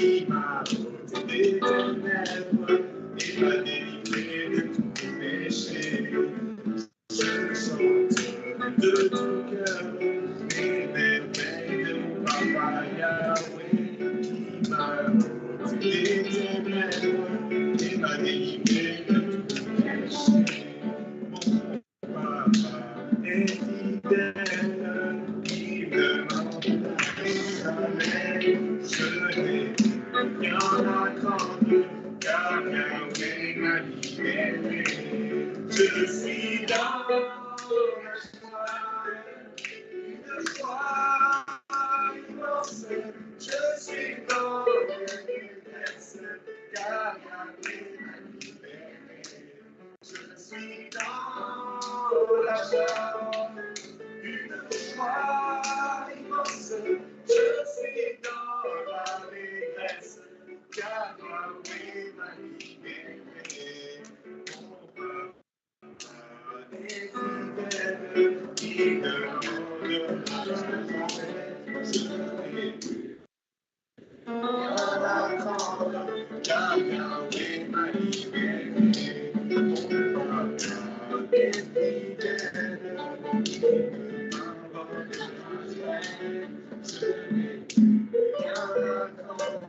qui m'a ôté des ténèbres et m'a délivré de tous mes péchés. Je chante de tout cœur les merveilles de mon papa Yahweh qui m'a ôté des ténèbres et m'a délivré de tous mes péchés. Mon papa est fidèle, il ne m'abandonne jamais. Je n'ai rien à craindre, car Yahweh m'a libéré. Je suis dans la joie, une joie immense. Je suis dans l'univers, car Yahweh m'a libéré. Je suis dans la joie, une joie immense. Je suis dans la détresse, car Yahweh m'a libéré. Mon papa est fidèle, il ne m'abandonnera jamais. Je n'ai plus rien à craindre, car Yahweh m'a libéré. Mon papa est fidèle, il ne m'abandonnera jamais. Je n'ai plus rien à craindre,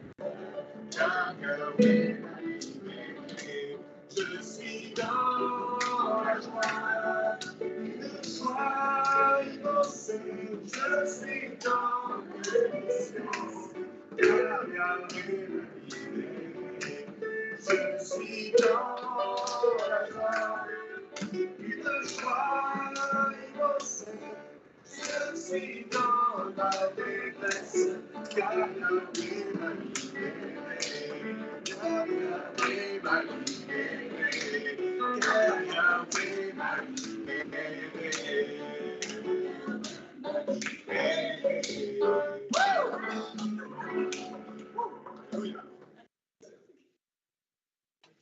car Yahweh m'a libéré. Je suis dans la joie, une joie immense. Je suis dans l'espérance, car Yahweh m'a libéré. Je suis dans la joie, une joie immense. Je suis dans la détresse, car Yahweh m'a libéré. Car Yahweh m'a libéré. Car Yahweh m'a libéré.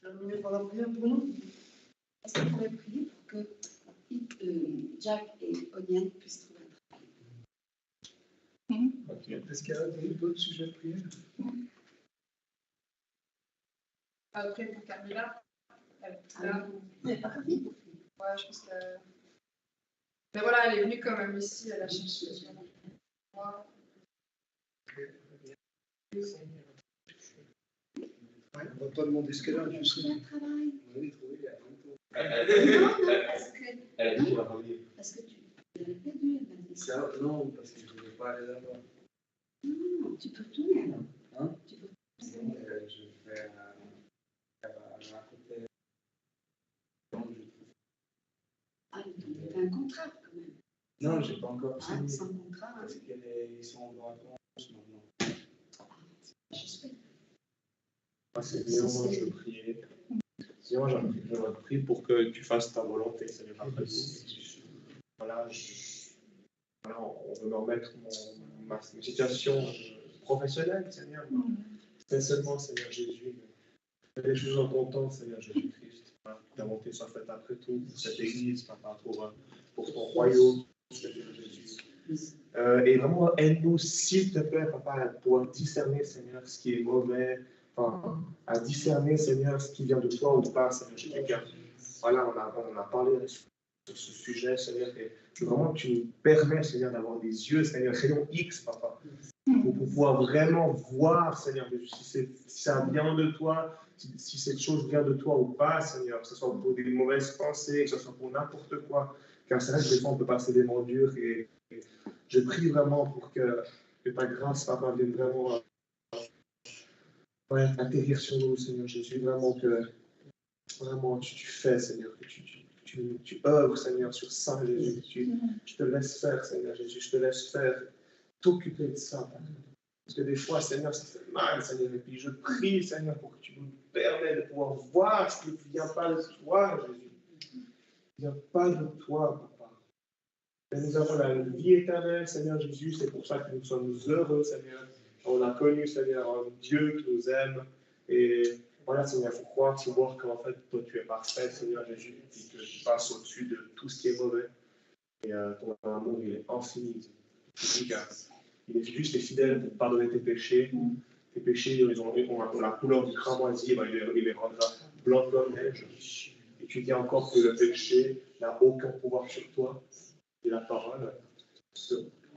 Terminé par la prière pour nous. Est-ce qu'on pourrait prier pour que Jack et Oniane puissent trouver un travail? Est-ce qu'il y a d'autres sujets de prière? Après, pour Camilla, elle n'est pas ravi. ouais, je pense que. Mais voilà, elle est venue quand même ici, elle a cherché. Moi, On ne va pas demander ce qu'elle a, je sais. Un travail. On l'avait trouvé il y a longtemps. Elle a dit qu'il va revenir. Parce que tu l'avais perdu, elle m'a dit ça. Non, parce que je ne veux pas aller là-bas. Non, tu peux retourner alors. Hein? Tu peux Je vais à côté. Ah, mais tu as un contrat quand même. Non, je n'ai pas encore Ah, signé. sans contrat. Parce qu'ils sont en vacances maintenant. J'espère. Seigneur, moi je prie. Seigneur, je prie pour que tu fasses ta volonté, Seigneur. Après, voilà, voilà, on veut me remettre ma situation professionnelle, Seigneur. C'est seulement, Seigneur Jésus. Fais les choses en ton temps, Seigneur Jésus-Christ. Voilà, que ta volonté soit faite après tout pour cette Église, Papa, pour ton royaume, Seigneur Jésus. Et vraiment, aide-nous, s'il te plaît, Papa, à pouvoir discerner, Seigneur, ce qui est mauvais, enfin, à discerner, Seigneur, ce qui vient de toi ou pas, Seigneur Jésus. Voilà, on a parlé sur ce sujet, Seigneur, et vraiment, tu nous permets, Seigneur, d'avoir des yeux, Seigneur, rayon X, Papa, pour pouvoir vraiment voir, Seigneur Jésus, si ça vient de toi, si cette chose vient de toi ou pas, Seigneur, que ce soit pour des mauvaises pensées, que ce soit pour n'importe quoi, car c'est vrai que des fois, on peut passer des moments durs, et je prie vraiment pour que ta grâce, Papa, vienne vraiment atterrir sur nous, Seigneur Jésus, vraiment que vraiment tu fais, Seigneur, que tu œuvres, Seigneur, sur ça, Jésus. Je te laisse faire, Seigneur Jésus, je te laisse faire, t'occuper de ça, Papa. Parce que des fois, Seigneur, ça fait mal, Seigneur, et puis je prie, Seigneur, pour que tu nous permettes de pouvoir voir ce qui ne vient pas de toi, Jésus. Il ne vient pas de toi, Papa. Et nous avons la vie éternelle, Seigneur Jésus, c'est pour ça que nous sommes heureux, Seigneur. On a connu, Seigneur, un Dieu qui nous aime. Et voilà, Seigneur, il faut croire, savoir qu'en fait, toi, tu es parfait, Seigneur Jésus, et que tu passes au-dessus de tout ce qui est mauvais. Et ton amour, il est infini. Il est juste et fidèle pour pardonner tes péchés tes péchés, ont la couleur du cramoisi, il les rendra blancs comme neige. Et tu dis encore que le péché n'a aucun pouvoir sur toi. Et la parole,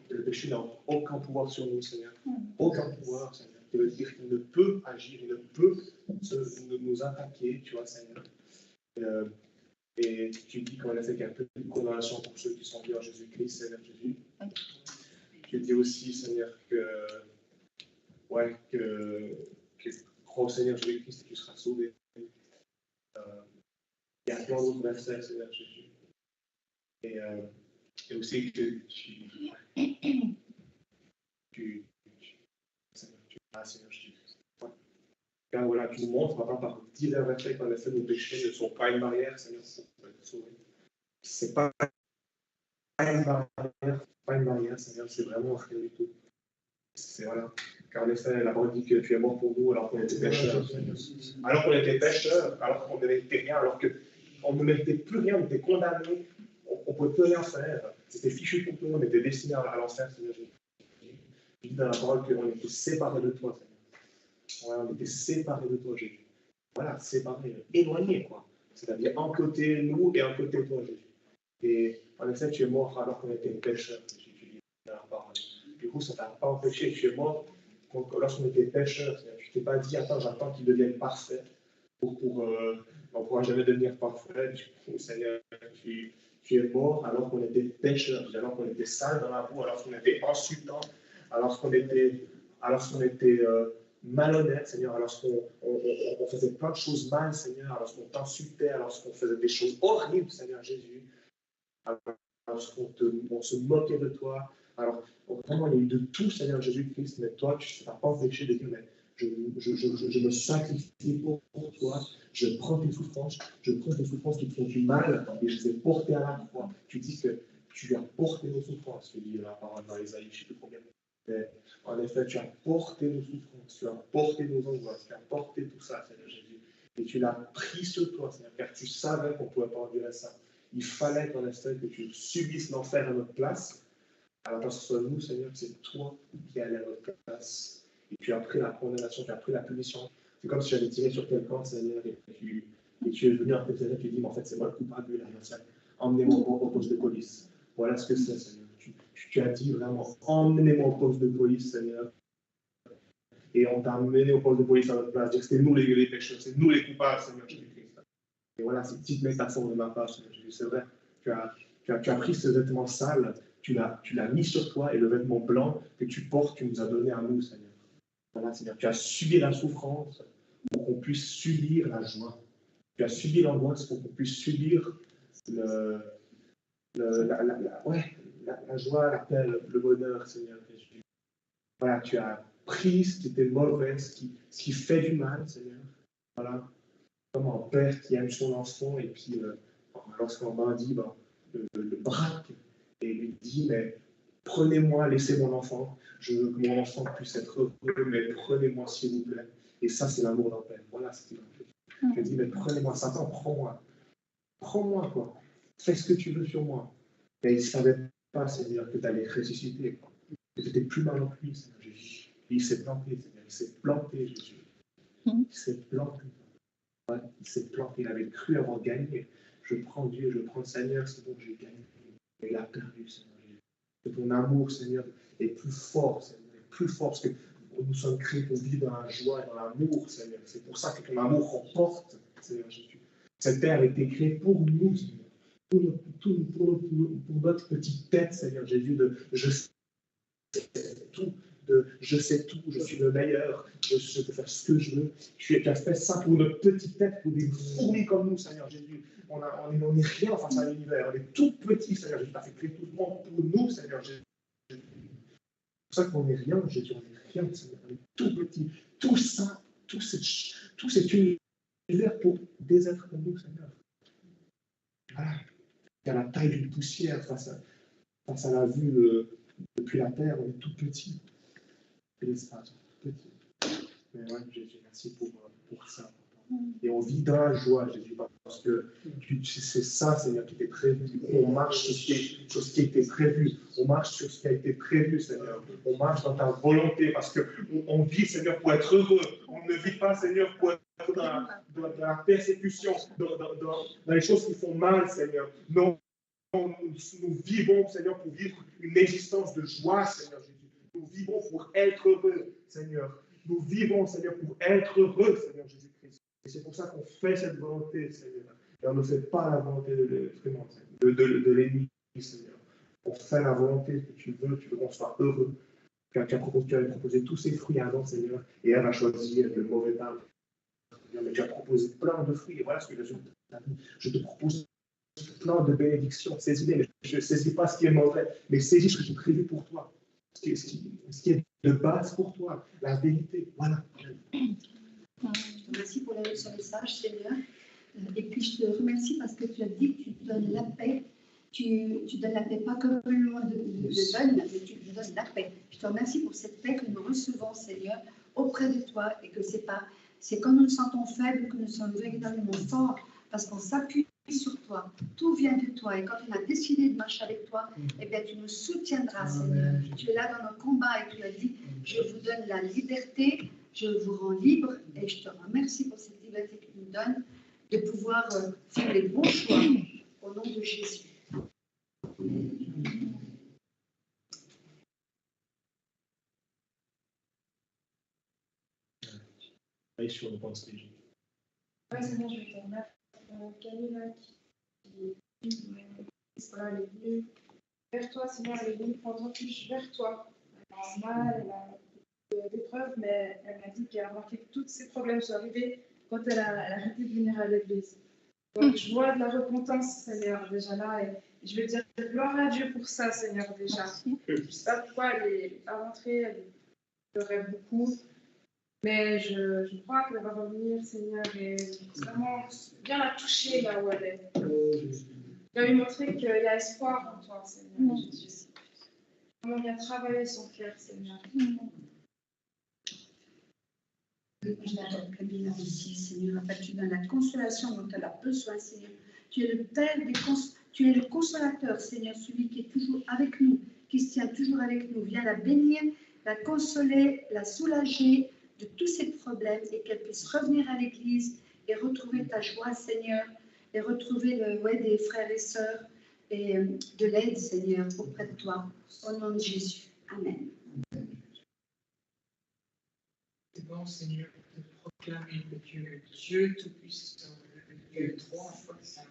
le péché n'a aucun pouvoir sur nous, Seigneur. Aucun pouvoir, Seigneur. Ça veut dire qu'il ne peut agir, il ne peut nous attaquer, tu vois, Seigneur. Et tu dis qu'en effet qu'il y a peu de condamnation pour ceux qui sont venus en Jésus-Christ, Seigneur Jésus. Tu dis aussi, Seigneur, que crois au Seigneur Jésus-Christ et tu seras sauvé. Il y a plein d'autres versets, Seigneur Jésus. Et aussi que Seigneur Jésus. Car voilà, tu nous montres maintenant par divers versets qu'en effet nos péchés ne sont pas une barrière, Seigneur, pour être sauvé. C'est pas une barrière, Seigneur, c'est vraiment rien du tout. C'est voilà. Car en effet, la parole dit que tu es mort pour nous alors qu'on était pécheurs, Seigneur. Alors qu'on était pécheurs, alors qu'on ne méritait rien, alors qu'on ne méritait plus rien, on était condamnés, on ne pouvait plus rien faire. C'était fichu pour nous, on était destinés à l'enfer, Seigneur Jésus. Tu dis dans la parole qu'on était séparés de toi, Seigneur. Voilà, on était séparés de toi, Jésus. Voilà, séparés, éloignés, quoi. C'est-à-dire un côté nous et un côté toi, Jésus. Et en effet, tu es mort alors qu'on était pécheurs, Jésus, tu dis dans la parole. Du coup, ça ne t'a pas empêché, tu es mort lorsqu'on était pécheurs. Tu ne t'es pas dit, attends, j'attends qu'il devienne parfait. On ne pourra jamais devenir parfait. Du coup, Seigneur, tu es mort alors qu'on était pécheurs, alors qu'on était sale dans la boue, alors qu'on était insultant, alors qu'on était malhonnête, Seigneur, alors qu'on faisait plein de choses mal, Seigneur, alors qu'on t'insultait, alors qu'on faisait des choses horribles, Seigneur Jésus, alors qu'on se moquait de toi. Alors, vraiment, il y a eu de tout, Seigneur Jésus-Christ, mais toi, tu ne t'as pas empêché de dire, mais je me sacrifie pour toi, je prends tes souffrances qui te font du mal, et je les ai portées à la croix. Tu dis que tu as porté nos souffrances, tu dis la parole dans Ésaïe, je ne sais plus combien. Mais en effet, tu as porté nos souffrances, tu as porté nos angoisses, tu as porté tout ça, Seigneur Jésus. Et tu l'as pris sur toi, Seigneur, car tu savais qu'on ne pouvait pas endurer ça. Il fallait qu'en effet que tu subisses l'enfer à notre place. Alors que ce soit nous, Seigneur, c'est toi qui allais à notre place. Et tu as pris la condamnation, tu as pris la punition. C'est comme si j'avais tiré sur quelqu'un, Seigneur, et tu es venu en préféré, tu dis, mais en fait, c'est moi le coupable, il a rien fait. Emmenez-moi au poste de police. Voilà ce que c'est, Seigneur. Tu as dit vraiment, emmenez-moi au poste de police, Seigneur. Et on t'a amené au poste de police à notre place. Dire que c'est nous les pécheurs, c'est nous les coupables, Seigneur Jésus-Christ. Et voilà, c'est une petite métaphore de ma part, Seigneur Jésus. C'est vrai, tu as pris ce vêtement sale, tu l'as mis sur toi, et le vêtement blanc que tu portes, tu nous as donné à nous, Seigneur. Voilà, Seigneur, tu as subi la souffrance pour qu'on puisse subir la joie. Tu as subi l'angoisse pour qu'on puisse subir la joie, la paix, le bonheur, Seigneur Jésus. Voilà, tu as pris ce qui était mauvais, ce qui fait du mal, Seigneur. Voilà, comme un père qui aime son enfant, et puis lorsqu'un bandit le braque et lui dit, mais prenez-moi, laissez mon enfant, je veux que mon enfant puisse être heureux, mais prenez-moi s'il vous plaît. Et ça, c'est l'amour d'un père. Voilà ce qu'il a fait. Je dis, mais prenez-moi, Satan, prends-moi. Prends-moi, quoi. Fais ce que tu veux sur moi. Mais il ne savait pas, Seigneur, que tu allais ressusciter, quoi. Que tu étais plus malin que lui, Seigneur Jésus. Et il s'est planté, Seigneur. Il s'est planté, Jésus. Il s'est planté. Ouais, il s'est planté. Il avait cru avoir gagné. Je prends Dieu, je prends le Seigneur, c'est bon, j'ai gagné. Mais il a perdu, Seigneur Jésus. Que ton amour, Seigneur, est plus fort, Seigneur. Est plus fort, parce que nous sommes créés pour vivre dans la joie et dans l'amour, Seigneur. C'est pour ça que ton amour remporte, Seigneur Jésus. Cette terre a été créée pour nous, Seigneur. Pour notre petite tête, Seigneur Jésus, de je sais tout, je sais tout, je suis le meilleur, je peux faire ce que je veux. Tu as fait ça pour notre petite tête, pour des fourmis comme nous, Seigneur Jésus. On n'est rien face à l'univers, on est tout petit, Seigneur Jésus. Tu as fait créer tout le monde pour nous, Seigneur Jésus. C'est pour ça qu'on n'est rien, Jésus, on n'est rien, Seigneur. On est tout petit. Tout ça, tout cet univers pour des êtres comme nous, Seigneur. Voilà. À la taille d'une poussière face à la vue depuis la terre, on est tout petit. Et l'espace, tout petit. Mais ouais, Jésus, merci pour ça. Et on vit dans la joie, Jésus, parce que c'est ça, Seigneur, qui était prévu. On marche sur ce qui a été prévu. On marche sur ce qui a été prévu, Seigneur. On marche dans ta volonté, parce qu'on vit, Seigneur, pour être heureux. On ne vit pas, Seigneur, pour être dans la persécution, dans les choses qui font mal, Seigneur. Non, nous vivons, Seigneur, pour vivre une existence de joie, Seigneur Jésus. Nous vivons pour être heureux, Seigneur. Nous vivons, Seigneur, pour être heureux, Seigneur Jésus-Christ. Et c'est pour ça qu'on fait cette volonté, Seigneur. Et on ne fait pas la volonté de l'ennemi, Seigneur. On fait la volonté que tu veux qu'on soit heureux. Tu avais proposé tous ces fruits avant, Seigneur, et elle a choisi le mauvais arbre. Mais tu as proposé plein de fruits, et voilà ce que je te propose plein de bénédictions. Saisis-les, mais je ne saisis pas ce qui est mauvais, mais saisis ce que j'ai prévu pour toi. Ce qui est de base pour toi, la vérité. Voilà. Je te remercie pour ce message, Seigneur. Et puis je te remercie parce que tu as dit que tu donnes la paix. Tu donnes la paix, pas comme le monde le donne, mais tu donnes la paix. Je te remercie pour cette paix que nous recevons, Seigneur, auprès de toi, et que c'est quand nous nous sentons faibles que nous sommes véritablement forts, parce qu'on s'appuie sur toi. Tout vient de toi, et quand on a décidé de marcher avec toi, eh bien tu nous soutiendras, Seigneur. Tu es là dans nos combats, et tu as dit, je vous donne la liberté, je vous rends libre, et je te remercie pour cette liberté que tu nous donnes, de pouvoir faire les bons choix au nom de Jésus. Oui, sur le point de stage. Oui, c'est bon, je vais te remettre. Camilla voilà, elle est venue vers toi, Seigneur, elle est venue prendre refuge vers toi. Elle a mal, elle a des preuves, mais elle m'a dit qu'elle a remarqué que tous ces problèmes sont arrivés quand elle a arrêté de venir à l'église. Donc, je vois de la repentance, Seigneur, déjà là, et je vais dire gloire à Dieu pour ça, Seigneur, déjà. Je ne sais pas pourquoi elle n'est pas rentrée, elle pleurait beaucoup. Mais je crois qu'elle va revenir, Seigneur, et vraiment bien la toucher là où elle est. Elle va lui montrer qu'il y a espoir en toi, Seigneur. Jésus. Vraiment bien travailler son cœur, Seigneur. Je t'appelle Camilla aussi, Seigneur. En fait, tu donnes la consolation dont elle a besoin, Seigneur. Tu es le Père tu es le consolateur, Seigneur, celui qui est toujours avec nous, qui se tient toujours avec nous. Viens la bénir, la consoler, la soulager de tous ces problèmes, et qu'elle puisse revenir à l'église et retrouver ta joie, Seigneur, et retrouver des frères et sœurs et de l'aide, Seigneur, auprès de toi. Au nom de Jésus. Amen. C'est bon, Seigneur, de proclamer que tu es Dieu Tout-Puissant, Dieu trois fois saint.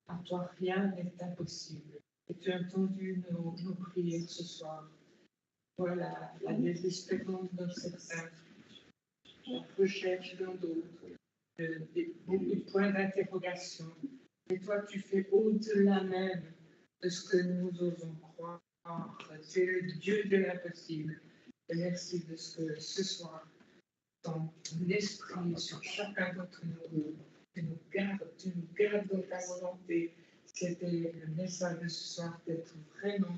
À toi, rien n'est impossible. Et tu as entendu nos prières ce soir. Voilà, la désespérance dans certains, la recherche dans d'autres, beaucoup de points d'interrogation. Et toi, tu fais au-delà même de ce que nous osons croire. Tu es le Dieu de l'impossible. Et merci de ce que ce soir, ton esprit sur chacun d'entre nous, tu nous gardes dans ta volonté. C'était le message de ce soir, d'être vraiment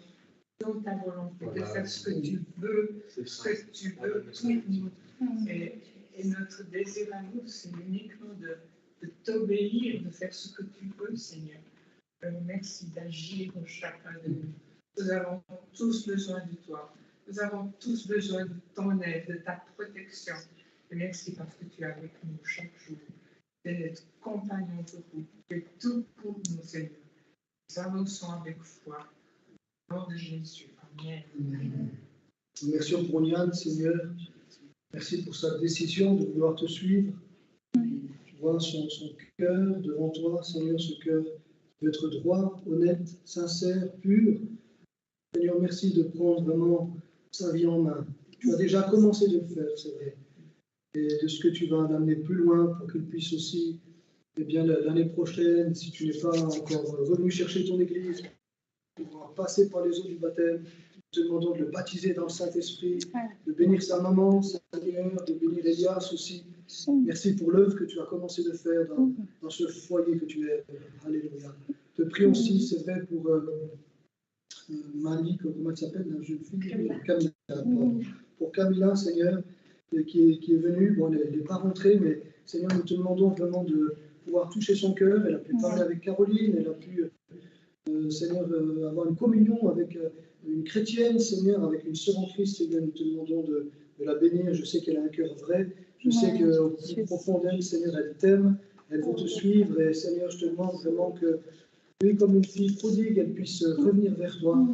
dans ta volonté, de faire ce que tu veux, pour nous. Et notre désir à nous, c'est uniquement de t'obéir, de faire ce que tu veux, Seigneur. Merci d'agir en chacun de nous. Nous avons tous besoin de toi. Nous avons tous besoin de ton aide, de ta protection. Et merci parce que tu es avec nous chaque jour. Tu es notre compagnon de route. Tu es tout pour nous, Seigneur. Nous avançons avec foi. Au nom de Jésus. Amen. Merci pour Broniane, Seigneur. Merci pour sa décision de vouloir te suivre. Tu vois son cœur devant toi, Seigneur, ce cœur veut être droit, honnête, sincère, pur. Seigneur, merci de prendre vraiment sa vie en main. Tu as déjà commencé de le faire, c'est vrai. Et de ce que tu vas l'amener plus loin pour qu'il puisse aussi, eh bien, l'année prochaine, si tu n'es pas encore revenu chercher ton église, pouvoir passer par les eaux du baptême, te demandons de le baptiser dans le Saint-Esprit, de bénir sa maman, Seigneur, de bénir Elias aussi. Merci pour l'œuvre que tu as commencé de faire dans ce foyer que tu es. Alléluia. Te prions aussi, c'est vrai, pour Mali, comment elle s'appelle, la jeune fille Camilla. Pour Camilla, Seigneur, qui est venue, bon, elle n'est pas rentrée, mais Seigneur, nous te demandons vraiment de pouvoir toucher son cœur. Elle a pu parler avec Caroline, elle a pu, Seigneur, avoir une communion avec une chrétienne, Seigneur, avec une sœur en Christ. Seigneur, nous te demandons de la bénir. Je sais qu'elle a un cœur vrai. Je sais qu'au plus profond d'elle, Seigneur, elle t'aime. Elle veut te suivre. Et Seigneur, je te demande vraiment que, oui, comme une fille prodigue, elle puisse revenir vers toi.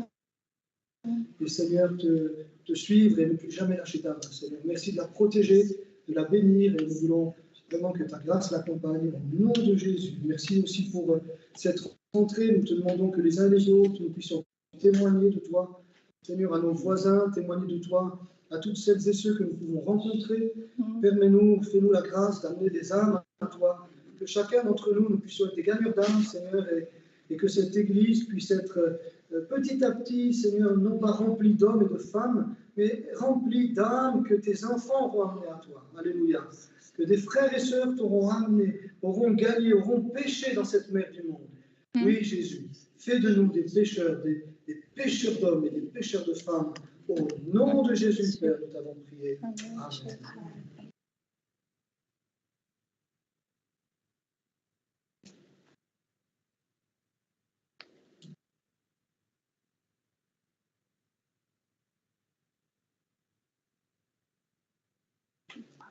Et Seigneur, te suivre et ne plus jamais lâcher ta main, Seigneur. Merci de la protéger, de la bénir. Et nous voulons vraiment que ta grâce l'accompagne. Au nom de Jésus. Merci aussi pour cette rentrée. Nous te demandons que les uns et les autres, nous puissions témoigner de toi. Seigneur, à nos voisins, témoigner de toi, à toutes celles et ceux que nous pouvons rencontrer. Permets-nous, fais-nous la grâce d'amener des âmes à toi. Que chacun d'entre nous, nous puissions être des gagneurs d'âmes, Seigneur, et que cette Église puisse être petit à petit, Seigneur, non pas remplie d'hommes et de femmes, mais remplie d'âmes que tes enfants auront amenées à toi. Alléluia. Que des frères et sœurs t'auront amené, auront gagné, auront péché dans cette mer du monde. Oui, Jésus, fais de nous des pécheurs, des pécheurs d'hommes et des pécheurs de femmes. Au nom de Jésus, Père, nous t'avons prié. Amen.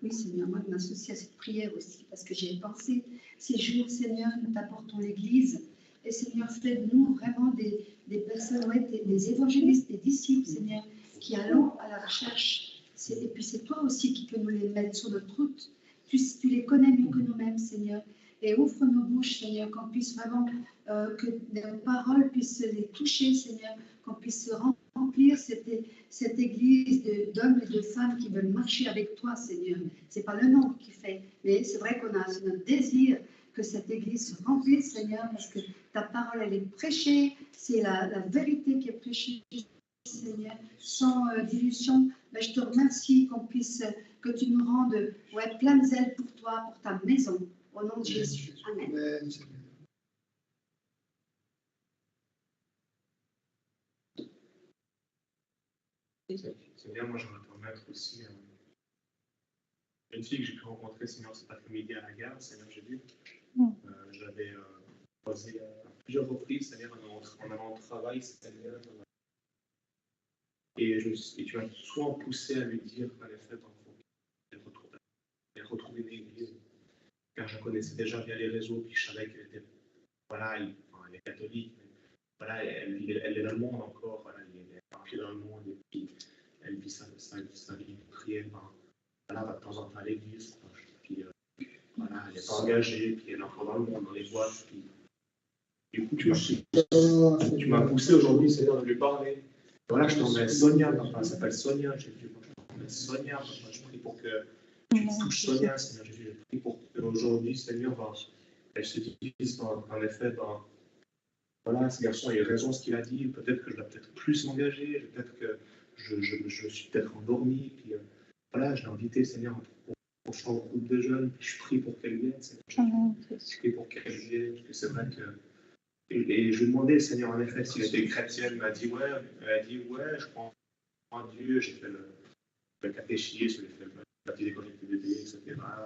Oui, Seigneur, moi je m'associe à cette prière aussi, parce que j'y ai pensé. Ces jours, Seigneur, nous t'apportons l'Église. Et Seigneur, fais de nous vraiment des personnes, ouais, des évangélistes, des disciples, Seigneur, qui allons à la recherche. Et puis c'est toi aussi qui peux nous les mettre sur notre route. Tu les connais mieux que nous-mêmes, Seigneur. Et ouvre nos bouches, Seigneur, qu'on puisse vraiment, que nos paroles puissent les toucher, Seigneur, qu'on puisse remplir cette église d'hommes et de femmes qui veulent marcher avec toi, Seigneur. Ce n'est pas le nombre qui fait, mais c'est vrai qu'on a notre désir que cette église se remplisse, Seigneur, parce que ta parole, elle est prêchée, c'est la vérité qui est prêchée, Seigneur, sans dilution. Mais je te remercie que tu nous rendes plein de zèle pour toi, pour ta maison, au nom de Jésus. Amen. Amen. C'est bien, moi je voudrais te remettre aussi une fille que j'ai pu rencontrer, Seigneur, cet après-midi à la gare, Seigneur, j'ai vu. Je l'avais croisée à plusieurs reprises, Seigneur, en allant au travail, Seigneur. Et tu m'as souvent poussé à lui dire qu'en effet, elle retrouvait une église. Car je connaissais déjà bien les réseaux, puis je savais qu'elle était, voilà, elle est catholique, mais voilà, elle est dans le monde encore, voilà, elle est un pied dans le monde, et puis elle vit sa vie de prière, voilà, va de temps en temps à l'église, puis voilà, elle n'est pas engagée, puis elle est encore dans le monde, dans les boîtes, puis du coup, tu m'as poussé aujourd'hui, Seigneur, de lui parler. Voilà, je t'emmène Sonia, papa, elle s'appelle Sonia, j'ai dit, moi, je t'emmène Sonia, papa, je prie pour que tu touches Sonia, Seigneur Jésus, je prie pour qu'aujourd'hui, Seigneur, elle se dise, en effet, voilà, ce garçon, il a raison ce qu'il a dit, peut-être que je dois peut-être plus m'engager, peut-être que je suis peut-être endormi, puis voilà, je l'ai invité, Seigneur, pour prochain groupe de jeunes, puis je prie pour qu'elle vienne, Seigneur Jésus, je prie pour qu'elle vienne, parce que c'est vrai que... Et je lui demandais, Seigneur, en effet, s'il était chrétien, elle m'a dit, ouais, je crois en Dieu, j'ai fait le catéchisme, j'ai fait la petite école de bébé, etc.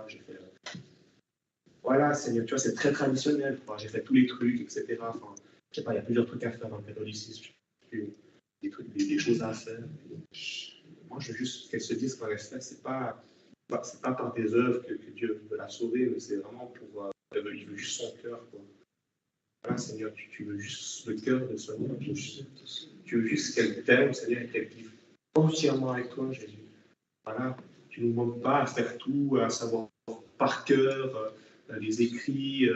J'ai fait... Voilà, Seigneur, tu vois, c'est très traditionnel, quoi. J'ai fait tous les trucs, etc. Enfin, je sais pas, il y a plusieurs trucs à faire dans le catholicisme, des choses à faire. Moi, je veux juste qu'elle se dise qu'en effet, c'est pas par des œuvres que Dieu veut la sauver, mais c'est vraiment pour... il veut juste son cœur, quoi. Voilà, Seigneur, tu veux juste le cœur de Sonia, tu veux juste qu'elle t'aime, Seigneur, et qu'elle vive entièrement avec toi, Jésus. Voilà, tu ne nous demandes pas à faire tout, à savoir par cœur les écrits,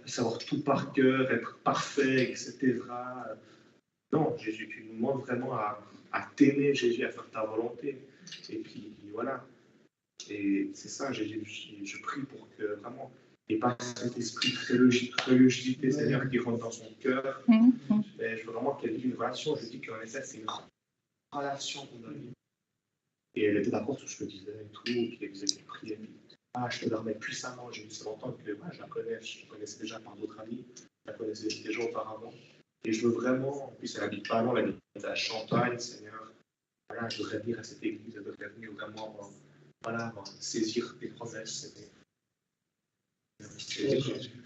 savoir tout par cœur, être parfait, etc. Non, Jésus, tu nous demandes vraiment à t'aimer, Jésus, à faire ta volonté. Et puis voilà. Et c'est ça, Jésus, je prie pour que vraiment... Et pas cet esprit de religiosité, Seigneur, qui rentre dans son cœur. Mais je veux vraiment qu'elle vive une relation. Je dis qu'en effet, c'est une relation qu'on a vivre. Et elle était d'accord sur ce que je disais et tout. Et puis elle disait qu'elle priait. Je te la remets puissamment. J'ai dit, c'est longtemps que je la connais. Je la connaissais déjà par d'autres amis. Je la connaissais déjà auparavant. Et je veux vraiment, en plus, elle habite pas loin, elle habite à Champagne, Seigneur. Voilà, je voudrais venir à cette église. Elle devrait venir vraiment voilà, saisir tes promesses.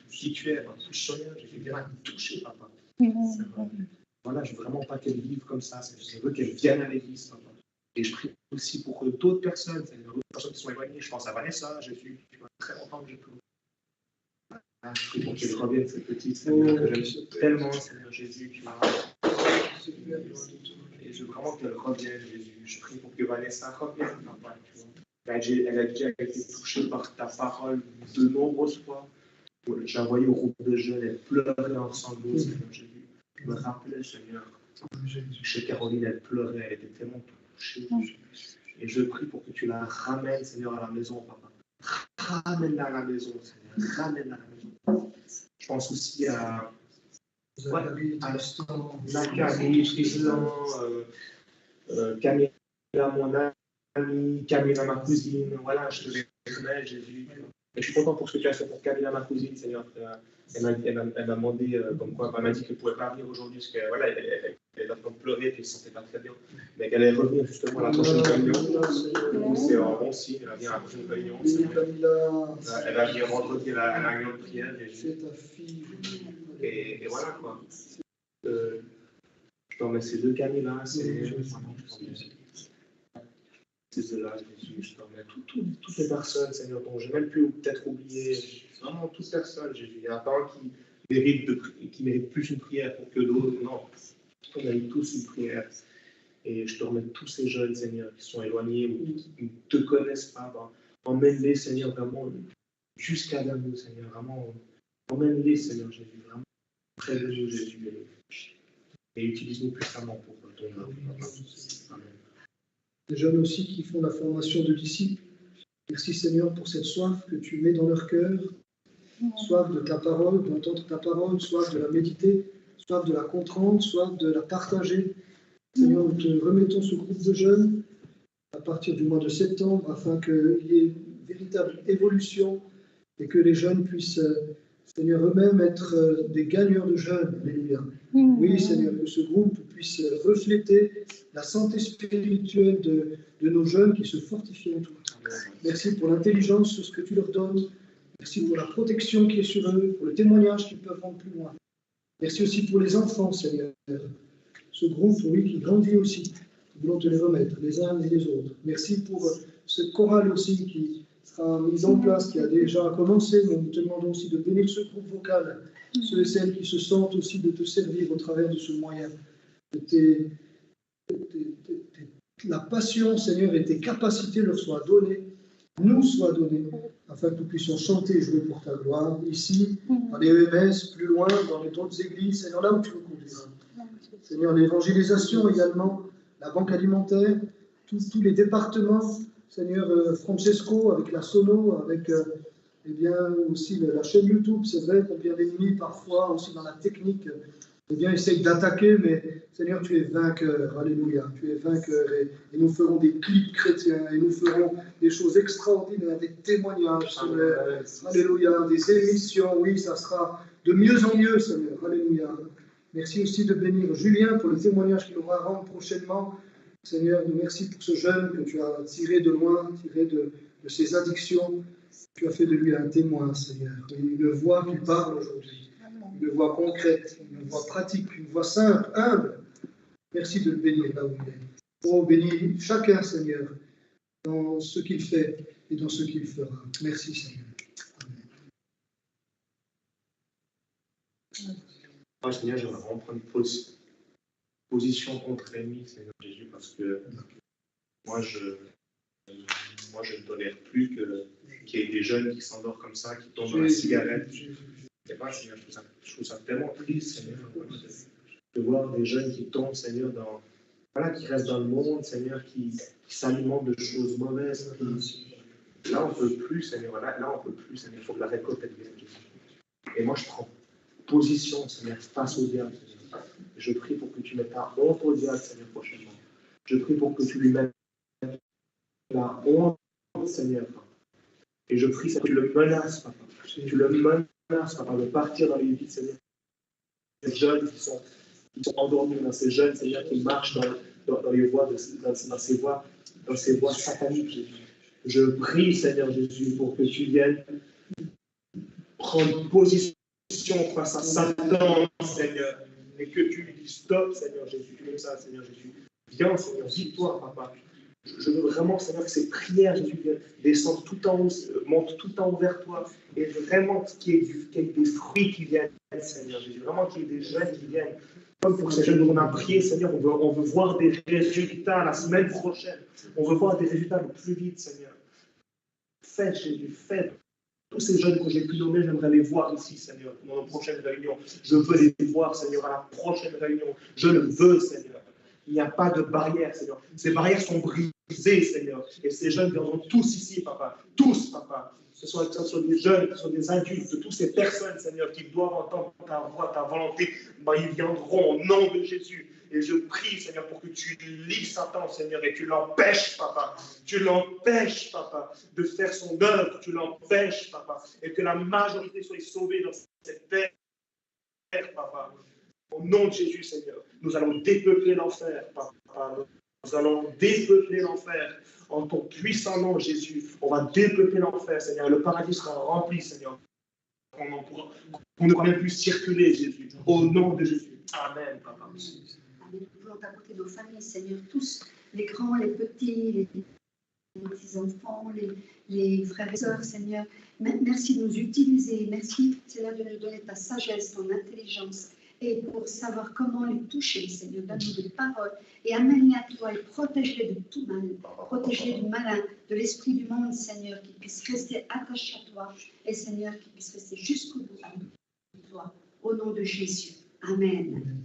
Qui tu es, touche Sonia, Jésus, viens la toucher, papa. Voilà, je ne veux vraiment pas qu'elle vive comme ça, je veux qu'elle vienne à l'église, papa. Et je prie aussi pour d'autres personnes, d'autres personnes qui sont éloignées. Je pense à Vanessa, Jésus, tu vois, très longtemps que je peux. Je prie pour qu'elle revienne, cette petite, Seigneur, que j'aime tellement, Seigneur Jésus, tu vois. Et je veux vraiment qu'elle revienne, Jésus. Je prie pour que Vanessa revienne, papa, tu vois. Elle a déjà été touchée par ta parole de nombreuses fois. J'ai envoyé au groupe de jeunes, elle pleurait en sanglots, Seigneur Jésus. Je me rappelais, Seigneur, chez Caroline, elle pleurait, elle était tellement touchée. Et je prie pour que tu la ramènes, Seigneur, à la maison, papa. Ramène-la à la maison, Seigneur. Ramène-la à la maison. Je pense aussi à Zachary, Tristan, Camilla, mon amie, Camilla, ma cousine. Voilà, je te les remets, Jésus. Et je suis content pour ce que tu as fait pour Camilla, ma cousine, Seigneur. Elle m'a demandé, comme quoi, elle m'a dit qu'elle ne pouvait pas venir aujourd'hui, parce qu'elle voilà, elle a pleuré, et qu'elle ne se sentait pas très bien. Mais qu'elle allait revenir justement à la prochaine réunion. C'est un bon signe, elle va venir à la prochaine réunion. Elle va venir vendredi à la réunion de prière. Et voilà, quoi. Je te remercie ces deux Camilla, c'est cela, Jésus. Je te remercie toutes les personnes, Seigneur, dont j'ai même pu peut-être oublier. Vraiment, toutes personnes, Jésus. Il y en a pas un qui mérite plus une prière pour que d'autres. Non, on mérite tous une prière. Et je te remets tous ces jeunes, Seigneur, qui sont éloignés ou qui ne te connaissent pas. Ben, emmène-les, Seigneur, vraiment jusqu'à nous, Seigneur. Vraiment, emmène-les, Seigneur Jésus. Vraiment près de nous, Jésus. Et utilise-nous puissamment pour ton œuvre. Amen. Les jeunes aussi qui font la formation de disciples. Merci Seigneur pour cette soif que tu mets dans leur cœur, soif de ta parole, d'entendre ta parole, soif de la méditer, soif de la comprendre, soif de la partager. Seigneur, nous te remettons ce groupe de jeunes à partir du mois de septembre afin qu'il y ait une véritable évolution et que les jeunes puissent, Seigneur, eux-mêmes être des gagneurs de jeunes. Alléluia. Oui, Seigneur, que ce groupe puisse refléter la santé spirituelle de nos jeunes qui se fortifient en toi. Merci pour l'intelligence, ce que tu leur donnes. Merci pour la protection qui est sur eux, pour le témoignage qu'ils peuvent rendre plus loin. Merci aussi pour les enfants, Seigneur. Ce groupe, oui, qui grandit aussi. Nous voulons te les remettre, les uns et les autres. Merci pour ce choral aussi qui sera mis en place, qui a déjà commencé. Mais nous te demandons aussi de bénir ce groupe vocal, ceux et celles qui se sentent aussi de te servir au travers de ce moyen. La passion, Seigneur, et tes capacités leur soient données, nous soient données, afin que nous puissions chanter et jouer pour ta gloire, ici, dans les EMS, plus loin, dans les autres églises, Seigneur, là où tu nous conduiras. Seigneur, l'évangélisation également, la banque alimentaire, tous les départements, Seigneur, Francesco, avec la sono, avec eh bien, aussi la chaîne YouTube, c'est vrai combien d'ennemis parfois, aussi dans la technique, eh bien, essaye d'attaquer, mais Seigneur, tu es vainqueur, alléluia, tu es vainqueur, et nous ferons des clips chrétiens, et nous ferons des choses extraordinaires, des témoignages, Seigneur, alléluia, des émissions, oui, ça sera de mieux en mieux, Seigneur, alléluia. Merci aussi de bénir Julien pour le témoignage qu'il aura à rendre prochainement. Seigneur, nous merci pour ce jeune que tu as tiré de loin, tiré de ses addictions. Tu as fait de lui un témoin, Seigneur. Une voix qui parle aujourd'hui, une voix concrète, une voix pratique, une voix simple, humble. Merci de le bénir là où il est. Oh, bénis chacun, Seigneur, dans ce qu'il fait et dans ce qu'il fera. Merci, Seigneur. Amen. Moi, Seigneur, j'aimerais vraiment prendre une position contre l'ennemi, Seigneur Jésus, parce que moi, je ne tolère plus qu'il y ait des jeunes qui s'endorment comme ça, qui tombent dans la cigarette. Je sais pas, Seigneur, je trouve ça tellement triste, Seigneur, de voir des jeunes qui tombent, Seigneur, qui restent dans le monde, Seigneur, qui s'alimentent de choses mauvaises. Là, on ne peut plus, Seigneur. Là, on ne peut plus, Seigneur. Il faut que la récolte vienne, Jésus. Et moi, je prends position, Seigneur, face au diable, Seigneur. Je prie pour que tu mettes ta honte au diable, Seigneur, prochainement. Je prie pour que tu lui mettes la honte, Seigneur. Et je prie, Seigneur, que tu le menaces, papa. Tu le menaces, papa, de partir dans les vies, Seigneur. Ces jeunes qui sont endormis, dans ces jeunes, Seigneur, qui marchent dans les voies, dans ces voies sataniques, Jésus. Je prie, Seigneur Jésus, pour que tu viennes prendre position face à Satan, Seigneur, et que tu lui dises stop, Seigneur Jésus, comme ça, Seigneur Jésus. Viens, Seigneur, dis-toi, papa. Je veux vraiment, Seigneur, que ces prières, Jésus, descendent tout en haut, montent tout en haut vers toi, et vraiment qu'il y ait des fruits qui viennent, Seigneur Jésus, vraiment qu'il y ait des jeunes qui viennent. Comme pour ces jeunes dont on a prié, Seigneur, on veut voir des résultats la semaine prochaine. On veut voir des résultats le plus vite, Seigneur. Fais, Jésus, fais. Tous ces jeunes que j'ai pu nommer, j'aimerais les voir ici, Seigneur, dans nos prochaines réunions. Je veux les voir, Seigneur, à la prochaine réunion. Je le veux, Seigneur. Il n'y a pas de barrière, Seigneur. Ces barrières sont brisées, Seigneur. Et ces jeunes viendront tous ici, papa. Tous, papa. Que ce soit des jeunes, que ce soit des adultes, de toutes ces personnes, Seigneur, qui doivent entendre ta voix, ta volonté, ils viendront au nom de Jésus. Et je prie, Seigneur, pour que tu lis Satan, Seigneur, et tu l'empêches, papa. Tu l'empêches, papa, de faire son œuvre. Tu l'empêches, papa. Et que la majorité soit sauvée dans cette terre, papa. Au nom de Jésus, Seigneur, nous allons dépeupler l'enfer, papa. Nous allons dépeupler l'enfer. En ton puissant nom, Jésus, on va dépeupler l'enfer, Seigneur. Le paradis sera rempli, Seigneur. On ne pourra même plus circuler, Jésus. Au nom de Jésus. Amen, papa. Amen. Nous voulons t'apporter nos familles, Seigneur, tous, les grands, les petits, les petits-enfants, les frères et sœurs, Seigneur. Merci de nous utiliser. Merci, Seigneur, de nous donner ta sagesse, ton intelligence, et pour savoir comment les toucher, Seigneur. Donne-nous des paroles et amène-les à toi et protège-les de tout mal. Protège-les du malin, de l'esprit du monde, Seigneur, qu'ils puissent rester attachés à toi et, Seigneur, qu'ils puissent rester jusqu'au bout de toi. Au nom de Jésus. Amen.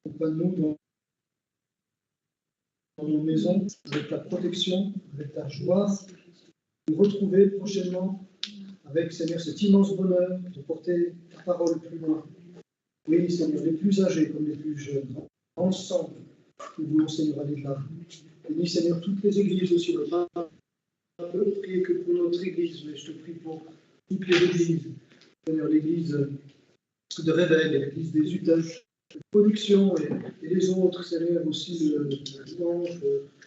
Accompagne-nous dans nos maisons, avec ta protection, avec ta joie, nous retrouver prochainement avec, Seigneur, cet immense bonheur de porter ta parole plus loin. Oui, Seigneur, les plus âgés comme les plus jeunes, ensemble, nous voulons, Seigneur, aller là. Bénis, Seigneur, toutes les églises aussi. Je ne peux prier que pour notre église, mais je te prie pour toutes les églises. Seigneur, l'église de Réveil, l'église des Utaches, de production et les autres, Seigneur, aussi le dimanche,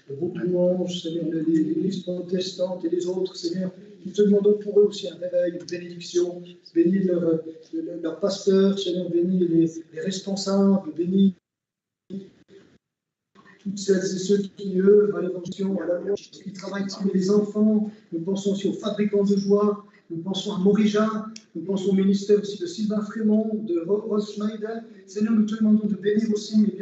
le groupe dimanche, Seigneur, l'église protestante et les autres, Seigneur, nous te demandons pour eux aussi un réveil, une bénédiction, bénis leur pasteur, Seigneur, bénis les responsables, bénis toutes celles et ceux qui œuvrent à l'évangile, à la loi, qui travaillent avec les enfants. Nous pensons aussi aux fabricants de joie, nous pensons à Morija, nous pensons au ministère aussi de Sylvain Frémont, de Ross Schneider. Seigneur, nous te demandons de bénir aussi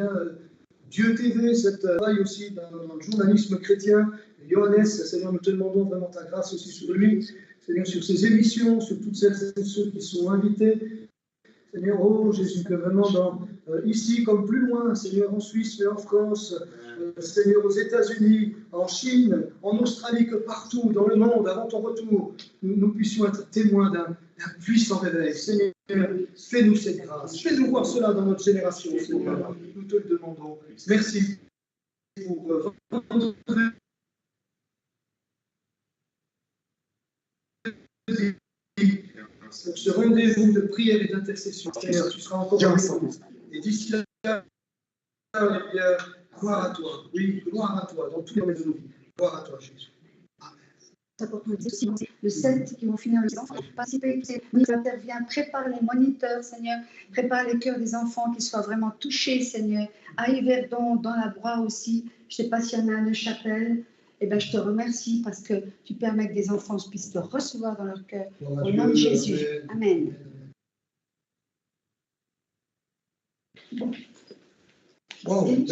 Dieu TV, cette travail aussi dans le journalisme chrétien. Johannes, Seigneur, nous te demandons vraiment ta grâce aussi sur lui, Seigneur, sur ses émissions, sur toutes celles et ceux qui sont invités. Seigneur, oh Jésus, que vraiment ici comme plus loin, Seigneur, en Suisse, mais en France, Seigneur, aux États-Unis, en Chine, en Australie, que partout dans le monde, avant ton retour, nous puissions être témoins d'un puissant réveil. Seigneur, fais-nous cette grâce. Fais-nous voir cela dans notre génération, Seigneur. Nous te le demandons. Merci pour votre ce rendez-vous de prière et d'intercession. Seigneur, tu seras encore avec nous. Et d'ici là, gloire à toi. Oui, gloire à toi dans tous les domaines de nos vies. Gloire à toi, Jésus. Le 7 qui vont finir les enfants, participer, intervient, prépare les moniteurs, Seigneur, prépare les cœurs des enfants qui soient vraiment touchés, Seigneur. À Yverdon, dans la Broye aussi, je ne sais pas s'il y en a à Neuchâtel. Eh bien, je te remercie parce que tu permets que des enfants puissent te recevoir dans leur cœur. Au nom de Jésus. Amen. Wow.